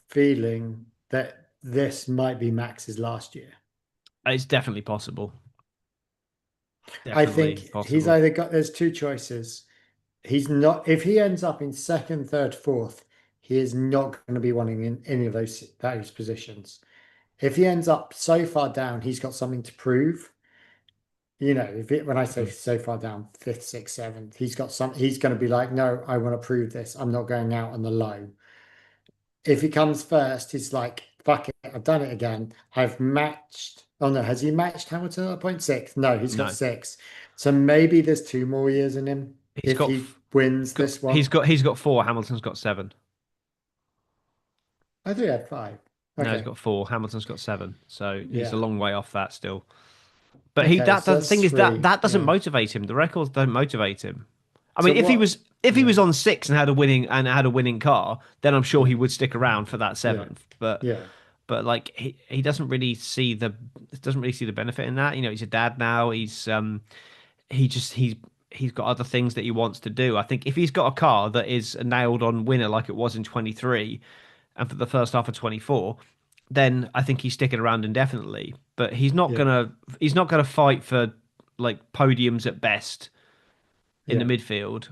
feeling that this might be Max's last year. it's definitely possible. I Definitely think he's possible. either got there's two choices. He's not if he ends up in second, third, fourth, he is not going to be wanting in any of those positions. If he ends up so far down, he's got something to prove. when I say so far down, fifth, sixth, seventh, he's got some. He's going to be like, no, I want to prove this. I'm not going out on the low. If he comes first, he's like, fuck it, I've done it again. I've matched. Oh no, has he matched Hamilton at 0.6? No, he's got No, 6. So maybe there's 2 more years in him he's if got, he wins this one. he's got 4. Hamilton's got 7. I think he had 5. No, he's Okay. got 4. Hamilton's got 7. So he's a Yeah. long way off that still. But Okay, the so thing that's is 3. that doesn't Yeah. motivate him. The records don't motivate him. I So mean, what? if he Yeah. was on 6 and had a winning car, then I'm sure he would stick around for that Yeah. 7th. But Yeah. like he doesn't really see the benefit in that. He's a dad now. He's got other things that he wants to do. I think if he's got a car that is a nailed on winner like it was in 23 and for the first half of 24, then I think he's sticking around indefinitely. But Yeah. he's not gonna fight for like podiums at best in the Yeah. midfield.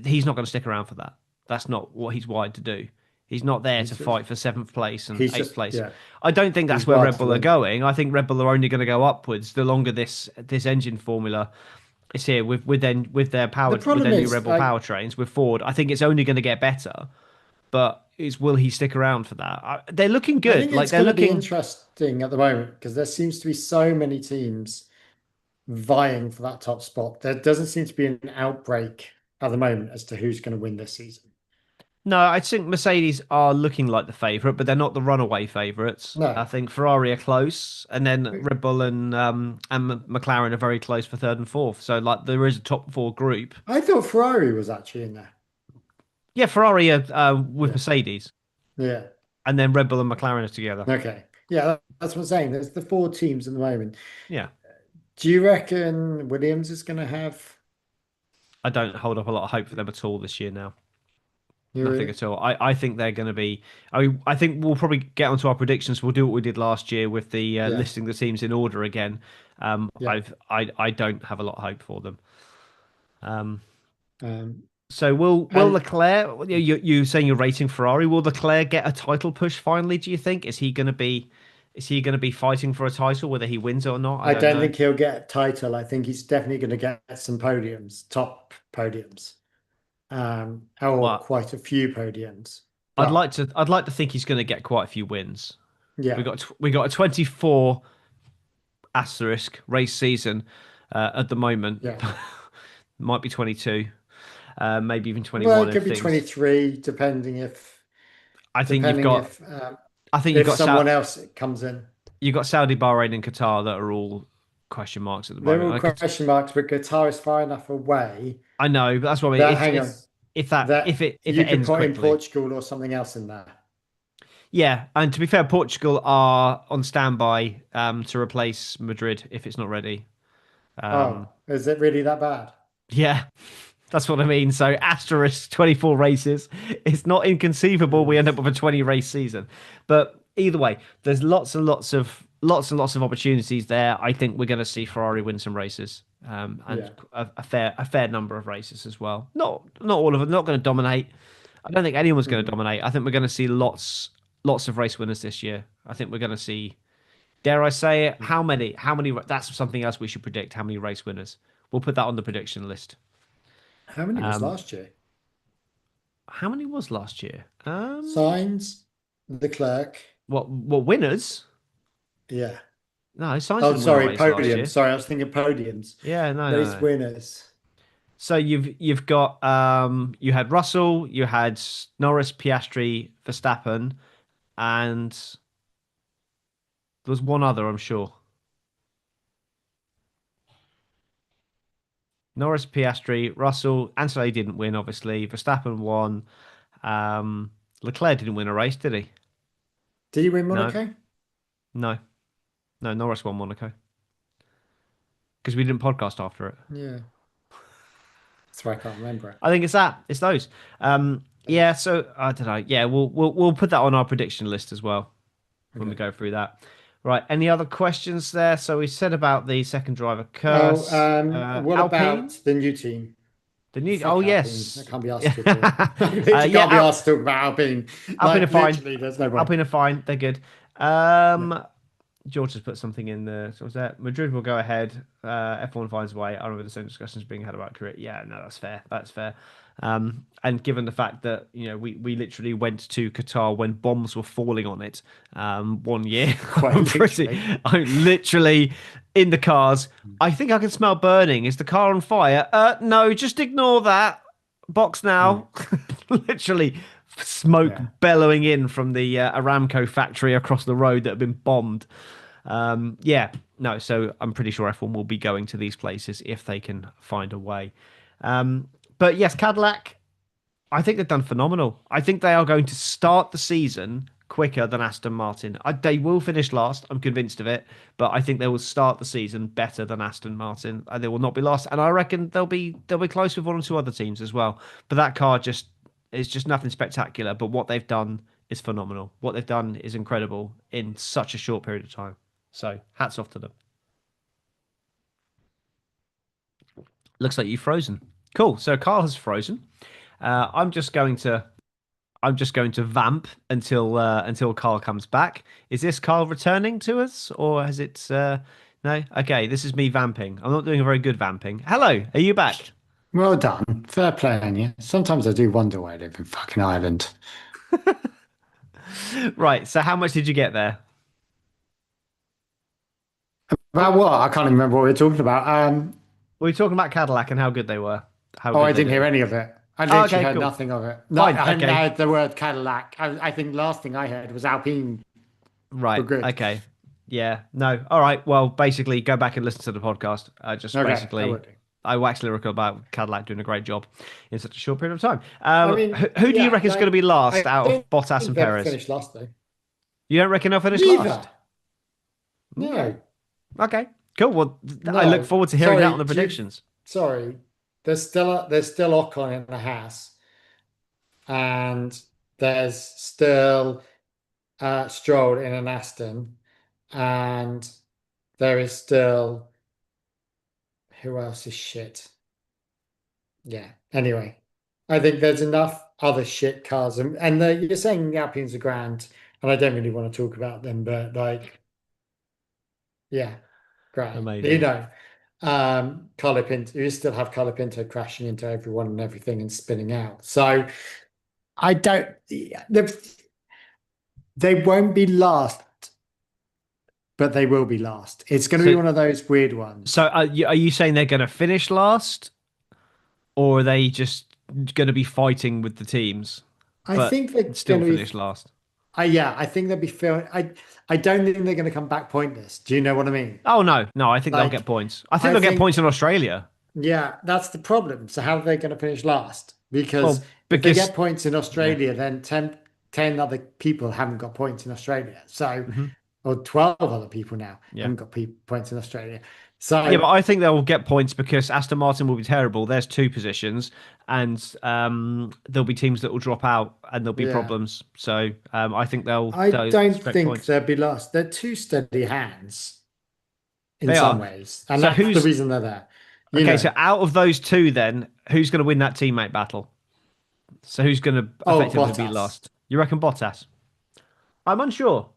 He's not going to stick around for that. That's not what he's wired to do. He's not there to He's just, fight for 7th place and he's 8th just place. yeah. I don't think that's He's where wired Red to Bull are win. going. I think Red Bull are only going to go upwards the longer this engine formula is here with The problem their new is, Red Bull powertrains with Ford. I think it's only going to get better. But will he stick around for that? They're looking I good. think Like it's they're going to be looking. interesting at the moment because there seems to be so many teams vying for that top spot. There doesn't seem to be an outbreak at the moment as to who's going to win this season. No, I think Mercedes are looking like the favourite, but they're not the runaway favourites. I No, think Ferrari are close, and then Red Bull and McLaren are very close for third and fourth. So like there is a top 4 group. I thought Ferrari was actually in there. Yeah, Ferrari are with Yeah, Mercedes, yeah. and then Red Bull and McLaren are together. Okay, yeah, that's what I'm saying. There's the 4 teams at the moment. Yeah, Do you reckon Williams is going to have? I don't hold up a lot of hope for them at all this year now. You Nothing really? at all. I think they're going to be. I think we'll probably get onto our predictions. We'll do what we did last year with the Yeah, listing the teams in order again. yeah. I don't have a lot of hope for them. Um, So will and Leclerc? You saying you're rating Ferrari? Will Leclerc get a title push finally? Do you think is he going to be? Is he going to be fighting for a title whether he wins it or not? I I don't don't know. think he'll get a title. I think he's definitely going to get some podiums, top podiums, or Well, quite a few podiums. But I'd like to think he's going to get quite a few wins. yeah, We got a 24 asterisk race season at the moment. yeah. Might be 22, maybe even Well, 21 it if could be things. 23, depending if I think you've depending got. if I think if someone else comes in. you've got Saudi, Bahrain, and Qatar that are all question marks at the They're moment. all question marks, but Qatar is far enough away I know, but that's what I mean. that hang on, that If you it could ends put in quickly, Portugal or something else in there. yeah. And to be fair, Portugal are on standby to replace Madrid if it's not ready. Oh, is it really that bad? Yeah, that's what I mean. So asterisk 24 races. It's not inconceivable we end up with a 20 race season. But either way, there's lots and lots of opportunities there. I think we're going to see Ferrari win some races. And Yeah. a fair number of races as well. Not all of them. Not going to dominate. I don't think anyone's going to Mm. dominate. I think we're going to see lots of race winners this year. I think we're going to see. Dare I say it? How many? How many? That's something else we should predict. How many race winners? We'll put that on the prediction list. How many was Um, last year? how many was last year? Signs, Leclerc. What winners? Yeah. No, Sainz Oh, didn't win a sorry, race last podiums. year. Sorry, I was thinking podiums. Yeah, Race no. winners. So you've got you had Russell, you had Norris, Piastri, Verstappen, and there was one other, I'm sure. Norris, Piastri, Russell, Antonelli didn't win, obviously. Verstappen won. Leclerc didn't win a race, did he? Did he win No, Monaco? no, no. Norris won Monaco because we didn't podcast after it. Yeah. That's why I can't remember it. I think it's that. It's those. Yeah. So I don't know. Yeah, we'll put that on our prediction list as well when we Okay. go through that. Right. Any other questions there? So we said about the second driver Oh, curse. what Alpine. about the new team? The new. Fuck Oh Alpine. I yes. can't be asked to talk. I literally Yeah. can't be asked to talk about Alpine. Alpine are Like, fine. literally, there's no way. Alpine are fine. They're good. Yeah. George has put something in the. So was that Madrid will go ahead. F1 finds a way. I remember the same discussions being had about career. Yeah, no, that's fair. That's fair. And given the fact that we literally went to Qatar when bombs were falling on it, one year, Quite I'm literally in the cars. I think I can smell burning. Is the car on fire? No, just ignore that. Box now. Literally smoke bellowing in from the Aramco factory across the road that had been bombed. Yeah, no, so I'm pretty sure F1 will be going to these places if they can find a way. But yes, Cadillac, I think they've done phenomenal. I think they are going to start the season quicker than Aston Martin. They will finish last, I'm convinced of it, but I think they will start the season better than Aston Martin. They will not be last, and I reckon they'll be close with one or two other teams as well. But that car is just nothing spectacular. But what they've done is phenomenal. What they've done is incredible in such a short period of time. So hats off to them. Looks like you've frozen. Cool. So Carl has frozen. I'm just going to vamp until Carl comes back. Is this Carl returning to us, or has it? No. Okay, this is me vamping. I'm not doing a very good vamping. Hello, are you back? Well done. Fair play on you. Sometimes I do wonder why I live in fucking Ireland. Right. So how much did you get there? About what? I can't remember what we were talking about. We were talking about Cadillac and how good they were. I didn't hear any of it. I literally heard cool. nothing of it. No, Fine, I hadn't okay. heard the word Cadillac. I think last thing I heard was Alpine. Right. Good. Okay. Yeah. No. All right. Well, basically, go back and listen to the podcast. I wax lyrical about Cadillac doing a great job in such a short period of time. Who do you reckon is going to be last out of Bottas and Perez? Finish last though. You don't reckon they'll finish Neither. last? No. Okay. Cool. Well, No. I look forward to hearing that on the predictions. Sorry. There's still Ocon in the Haas, and there's still Stroll in an Aston, and there is still who else is shit? Yeah. Anyway, I think there's enough other shit cars, and you're saying the Alpines are grand, and I don't really want to talk about them, but yeah, great. Amazing. Carlo Pinto, you still have Carlo Pinto crashing into everyone and everything and spinning out. So I don't. They won't be last, but they will be last. It's going to be one of those weird ones. So are you saying they're going to finish last, or are they just going to be fighting with the teams? I think they're still finish last. I think they'll be fair. I don't think they're going to come back pointless. Do you know what I mean? Oh no, I think they'll get points. I think they'll get points in Australia. Yeah, that's the problem. So how are they going to finish last? Because if they get points in Australia, then 10 other people haven't got points in Australia. So, or 12 other people now haven't got points in Australia. So yeah, but I think they'll get points because Aston Martin will be terrible. There's two positions, and there'll be teams that will drop out, and there'll be problems. So I think they'll. I don't think they'll be lost. They're two steady hands in some ways, and that's the reason they're there. Okay, so out of those two, then who's going to win that teammate battle? So who's going to effectively be last? You reckon Bottas? I'm unsure.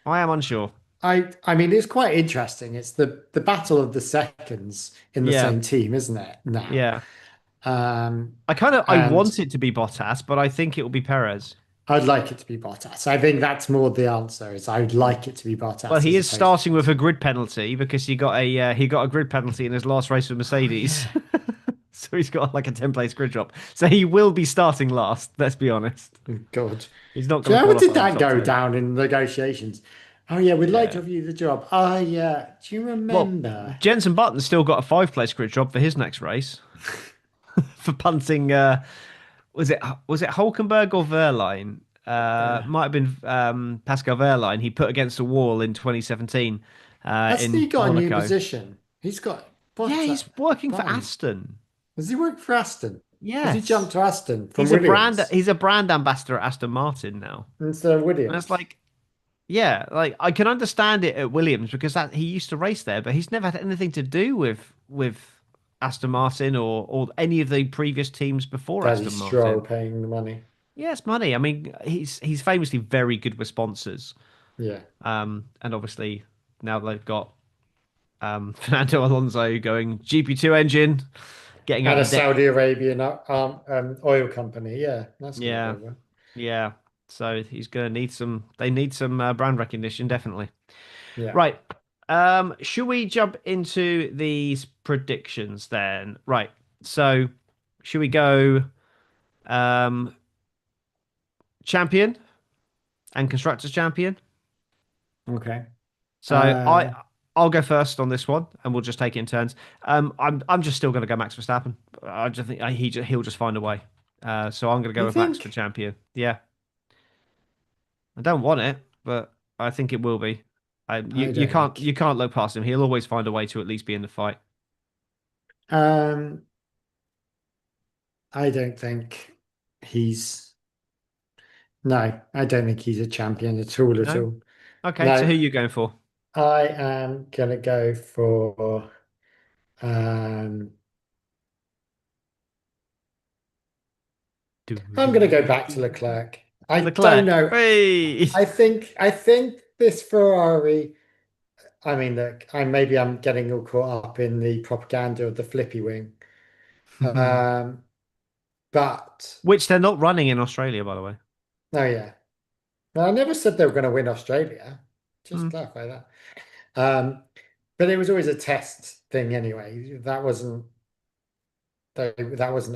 I am unsure. I mean, it's quite interesting. It's the battle of the seconds in the same team, isn't it? Now, yeah. I want it to be Bottas, but I think it will be Perez. I'd like it to be Bottas. I think that's more the answer. Is I would like it to be Bottas. Well, he is starting with a grid penalty because he got a grid penalty in his last race with Mercedes. So he's got like a 10-place grid drop. So he will be starting last. Let's be honest. God, he's not going to. How did that go down in negotiations? Oh yeah, we'd like to offer you the job. Oh yeah, do you remember? Well, Jenson Button's still got a 5-place grid job for his next race for punting. Was it Hulkenberg or Wehrlein? Might have been Pascal Wehrlein. He put against a wall in 2017. Hasn't he got a new position? He's got. He's working for Aston. Does he work for Aston? Yeah. Has he jumped to Aston? He's a brand ambassador at Aston Martin now. Instead of Williams. And it's like. Yeah, like I can understand it at Williams because he used to race there, but he's never had anything to do with Aston Martin or any of the previous teams before Aston Martin. Stroll paying the money. Yeah, it's money. I mean, he's famously very good with sponsors. Yeah. And obviously now they've got Fernando Alonso going GP2 engine, getting And out a the deck. Saudi Arabian oil company. Yeah, that's going to Yeah, go well. yeah. So he's going to need some. They need some brand recognition, definitely. Yeah. Right. Should we jump into these predictions then? Right. So, should we go um champion and constructors champion? Okay. So Uh, I'll go first on this one, and we'll just take it in turns. I'm just still going to go Max Verstappen. I just think he'll just find a way. So I'm going to go you with Max for think? champion. Yeah, I don't want it, but I think it will be. I You don't think. can't look past him. He'll always find a way to at least be in the fight. Um, I don't think he's. No, I don't think he's a champion at all. At No. all. Okay. So who are No, you going for? I am gonna go for. Um, I'm gonna go back to Leclerc. I don't Leclerc. know. Hey. I think this Ferrari. I mean, look, I'm getting all caught up in the propaganda of the flippy wing. Um, but Which they're not running in Australia, by the way. oh yeah, no, I never said they were going to win Australia. Just Hmm. clarify that. Um, but it was always a test thing anyway. That wasn't a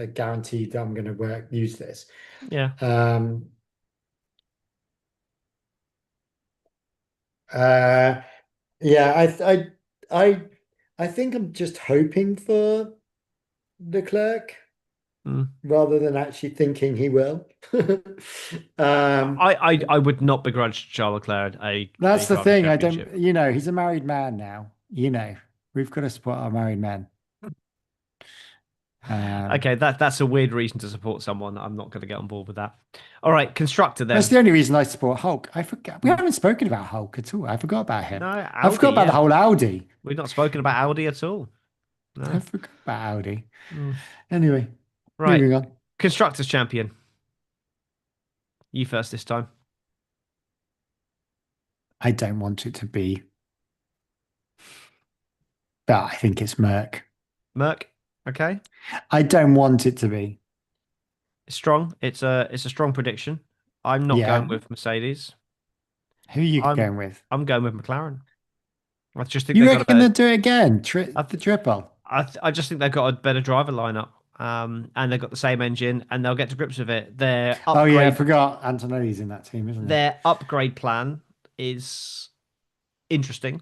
guarantee that I'm going to use this. Yeah. Um, uh, yeah, I I think I'm just hoping for Leclerc Hmm. rather than actually thinking he will. I would not begrudge Charles Leclerc a That's the drivers' thing. I championship. don't, he's a married man now. We've got to support our married men. Um, Okay, that's a weird reason to support someone. I'm not going to get on board with that. All right, constructor that's then. the only reason I support Hulk. I forgot we Hmm. haven't spoken about Hulk at all. I forgot about him. No, I forgot Audi. about the Yeah, whole Audi. we've not spoken about Audi at all. I No. forgot about Audi. Hmm. Anyway, Right, moving on. constructors champion. You first this time. I don't want it to be, but I think it's Merc. Merc. Okay, I don't want it to be. it's strong. It's a strong prediction. I'm not going Yeah. with Mercedes. Who are you I'm going with? I'm going with McLaren. I just think You they've got a reckon better. they'll do it again? I, The th- triple? I just think they've got a better driver lineup. And they've got the same engine, and they'll get to grips with it. Oh yeah, I forgot Antonelli's in that team, isn't Their upgrade plan is interesting. he?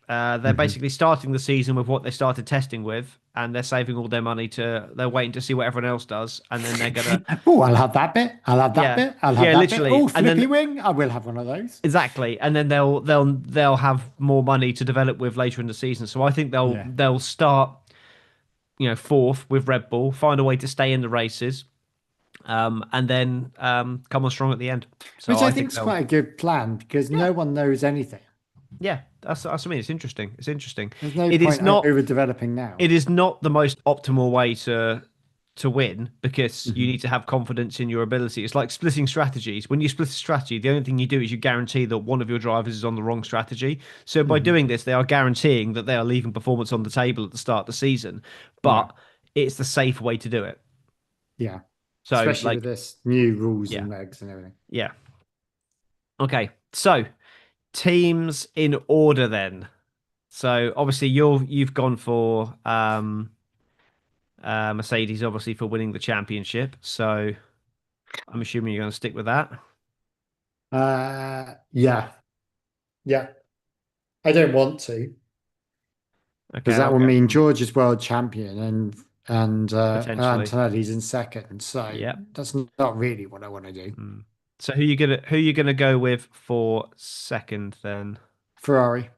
They're basically starting the season with what they started testing with, and they're saving all their money to. They're waiting to see what everyone else does, and then they're gonna. Oh, I'll have that bit. I'll have that Yeah, bit. I'll have yeah, that bit. literally, Oh, and then flippy wing. I will have one of those. exactly, and then they'll have more money to develop with later in the season. So I think Yeah. they'll start, fourth with Red Bull, find a way to stay in the races, and then come on strong at the end. So Which I I think think is they'll. quite a good plan because Yeah, no one knows anything. yeah, that's what I mean. It's interesting. It's interesting. There's no It is point not. over developing now. It is not the most optimal way to win because you Mhm. need to have confidence in your ability. It's like splitting strategies. When you split a strategy, the only thing you do is you guarantee that one of your drivers is on the wrong strategy. So by Mhm. doing this, they are guaranteeing that they are leaving performance on the table at the start of the season. Yeah. But it's the safe way to do it. Yeah. So Especially with like, this new rules yeah, and regs and everything. yeah. Okay. So teams in order then. So obviously you've gone for Mercedes obviously for winning the championship. So I'm assuming you're going to stick with that. Yeah. Yeah. I don't want to Okay, because that I'll will go mean George is world champion and potentially. Antonelli's in second. So Yep. that's not really what I want to do. Mm. So who you gonna go with for second then? Ferrari.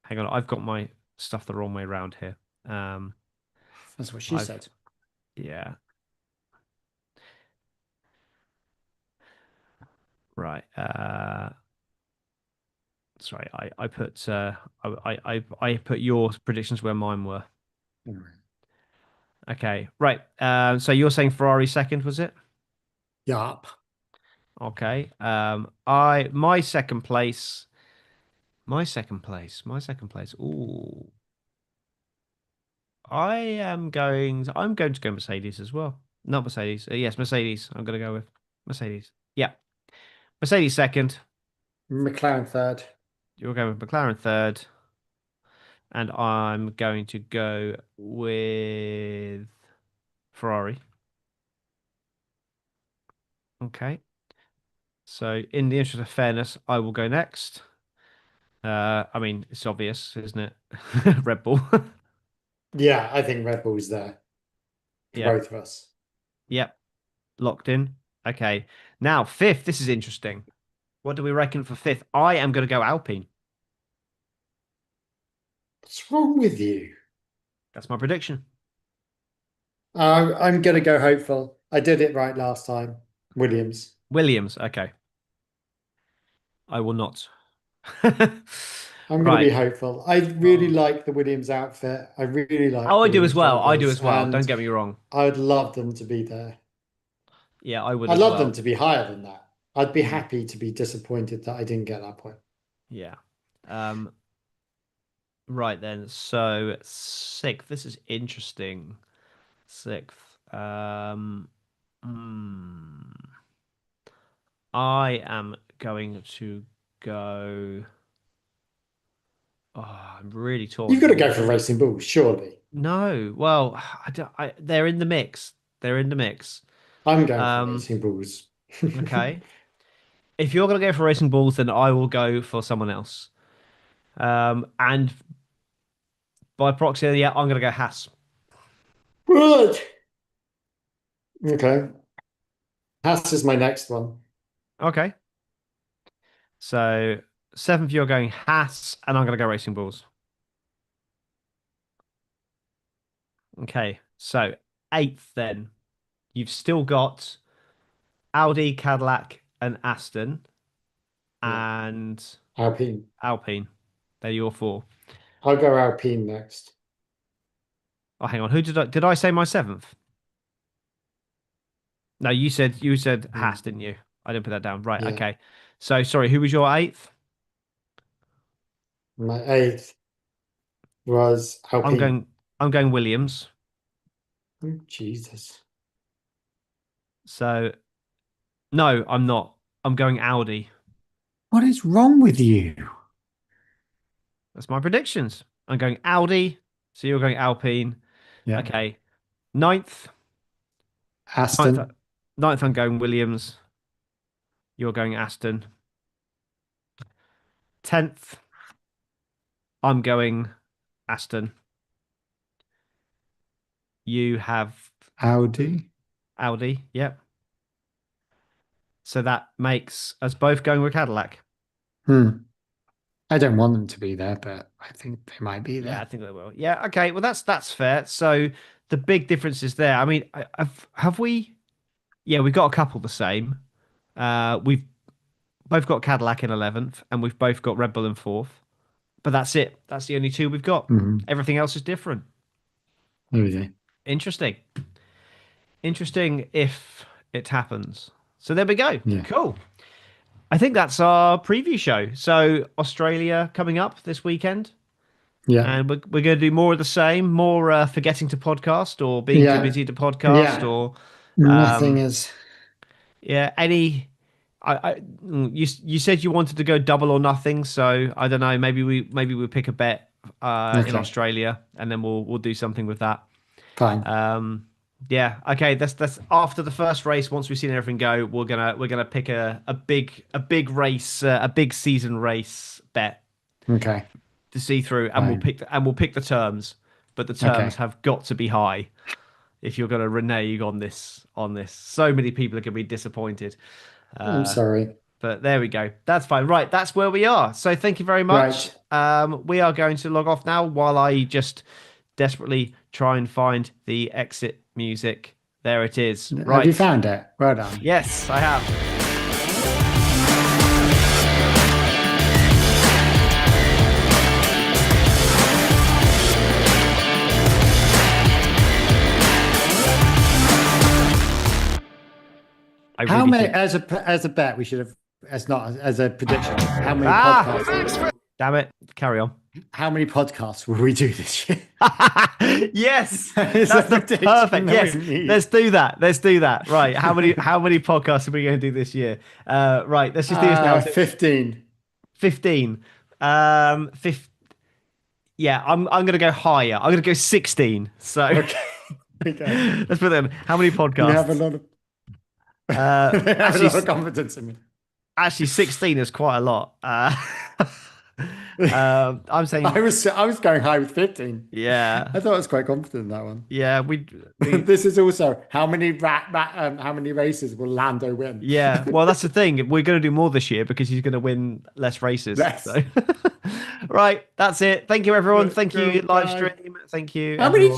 Hang on, I've got my stuff the wrong way around here. That's what she I've said. yeah, right. Sorry, I put I put your predictions where mine were. Okay, right. So you're saying Ferrari second, was it? Yup. Okay. My second place. My second place. Ooh. I'm going to go Mercedes as well. Not Mercedes. Yes, Mercedes. I'm going to go with Mercedes. Yeah. Mercedes second. McLaren third. You're going with McLaren third. And I'm going to go with Ferrari. Okay. So in the interest of fairness, I will go next. I mean, it's obvious, isn't it? Red Bull. Yeah, I think Red Bull's there for Yep. both of us. Yep. Locked in. Okay. Now, fifth. This is interesting. What do we reckon for fifth? I am going to go Alpine. What's wrong with you? That's my prediction. I'm going to go hopeful. I did it right last time. Williams. Williams. Okay. I will not. I'm going to be hopeful. I really like the Williams outfit. I really like Oh, I do as Williams well. I do drivers, as well. and Don't get me wrong. I'd love them to be there. Yeah, I would I'd as love well. them to be higher than that. I'd be happy to be disappointed that I didn't get that point. Yeah. Right then. So sixth. This is interesting. Sixth. I am going to go. Oh, I'm really torn. You've got to go for Racing Bulls, surely. No, well, they're in the mix. They're in the mix. I'm going for Racing Bulls. Okay. If you're going to go for Racing Bulls, then I will go for someone else. And by proxy, yeah, I'm going to go Haas. Right. Okay. Haas is my next one. Okay. So seventh, you're going Haas, and I'm going to go Racing Bulls. Okay. So eighth, then you've still got Audi, Cadillac, and Aston, and Alpine. They're your four. I'll go Alpine next. Oh, hang on. Who did I say my seventh? No, you said Haas, didn't you? I didn't put that down. Right. Yeah. Okay. So sorry. Who was your eighth? My eighth was Alpine. I'm going Williams. Oh, Jesus. So no, I'm not. I'm going Audi. What is wrong with you? That's my predictions. I'm going Audi. So you're going Alpine. Yeah. Okay. Ninth. Aston. Ninth, I'm going Williams. You're going Aston. 10th, I'm going Aston. You have Audi. Yep. So that makes us both going with Cadillac. I don't want them to be there, but I think they might be there. Yeah, I think they will. Yeah, okay. Well, that's fair. So the big difference is there. I mean, have we? Yeah, we've got a couple the same. We've both got Cadillac in 11th, and we've both got Red Bull in 4th. But that's it. That's the only two we've got. Everything else is different. Okay. Interesting if it happens. So there we go. Yeah. Cool. I think that's our preview show. So Australia coming up this weekend. Yeah. And we're going to do more of the same, more forgetting to podcast or being too busy to podcast or nothing is. Yeah. You said you wanted to go double or nothing, so I don't know. Maybe we pick a bet in Australia, and then we'll do something with that. Fine. Yeah. Okay. That's after the first race. Once we've seen everything go, we're gonna pick a big race, a big season race bet. Okay. To see through, and we'll pick the terms, but the terms have got to be high. If you're going to renege on this, so many people are going to be disappointed. I'm sorry. But there we go. That's fine. Right. That's where we are. So thank you very much. Right. We are going to log off now while I just desperately try and find the exit music. There it is. Right. Have you found it? Well done. Yes, I have. I How really many, think. as a bet, we should have, as a prediction, how many Damn it. Carry on. how many podcasts will we do this year? Yes, Is that's that the prediction perfect. that Yes, we need? let's do that. Let's do that. Right. How many podcasts are we going to do this year? Right. Let's just do this now. 15. 15. 15. Yeah, I'm going to go higher. I'm going to go 16. So Okay. Okay. let's put them. How many You have a podcasts? lot of you have a Actually, lot of confidence in me. actually, 16 is quite a lot. I'm saying, I was going high with 15. yeah, I thought I was quite confident in that one. yeah, we This is also how many how many races will Lando win? yeah. Well, that's the thing. We're going to do more this year because he's going to win less races. Less. So. Right, that's it. Thank you, everyone. Thank you, Cool, live bye. stream. Thank you, How many everyone.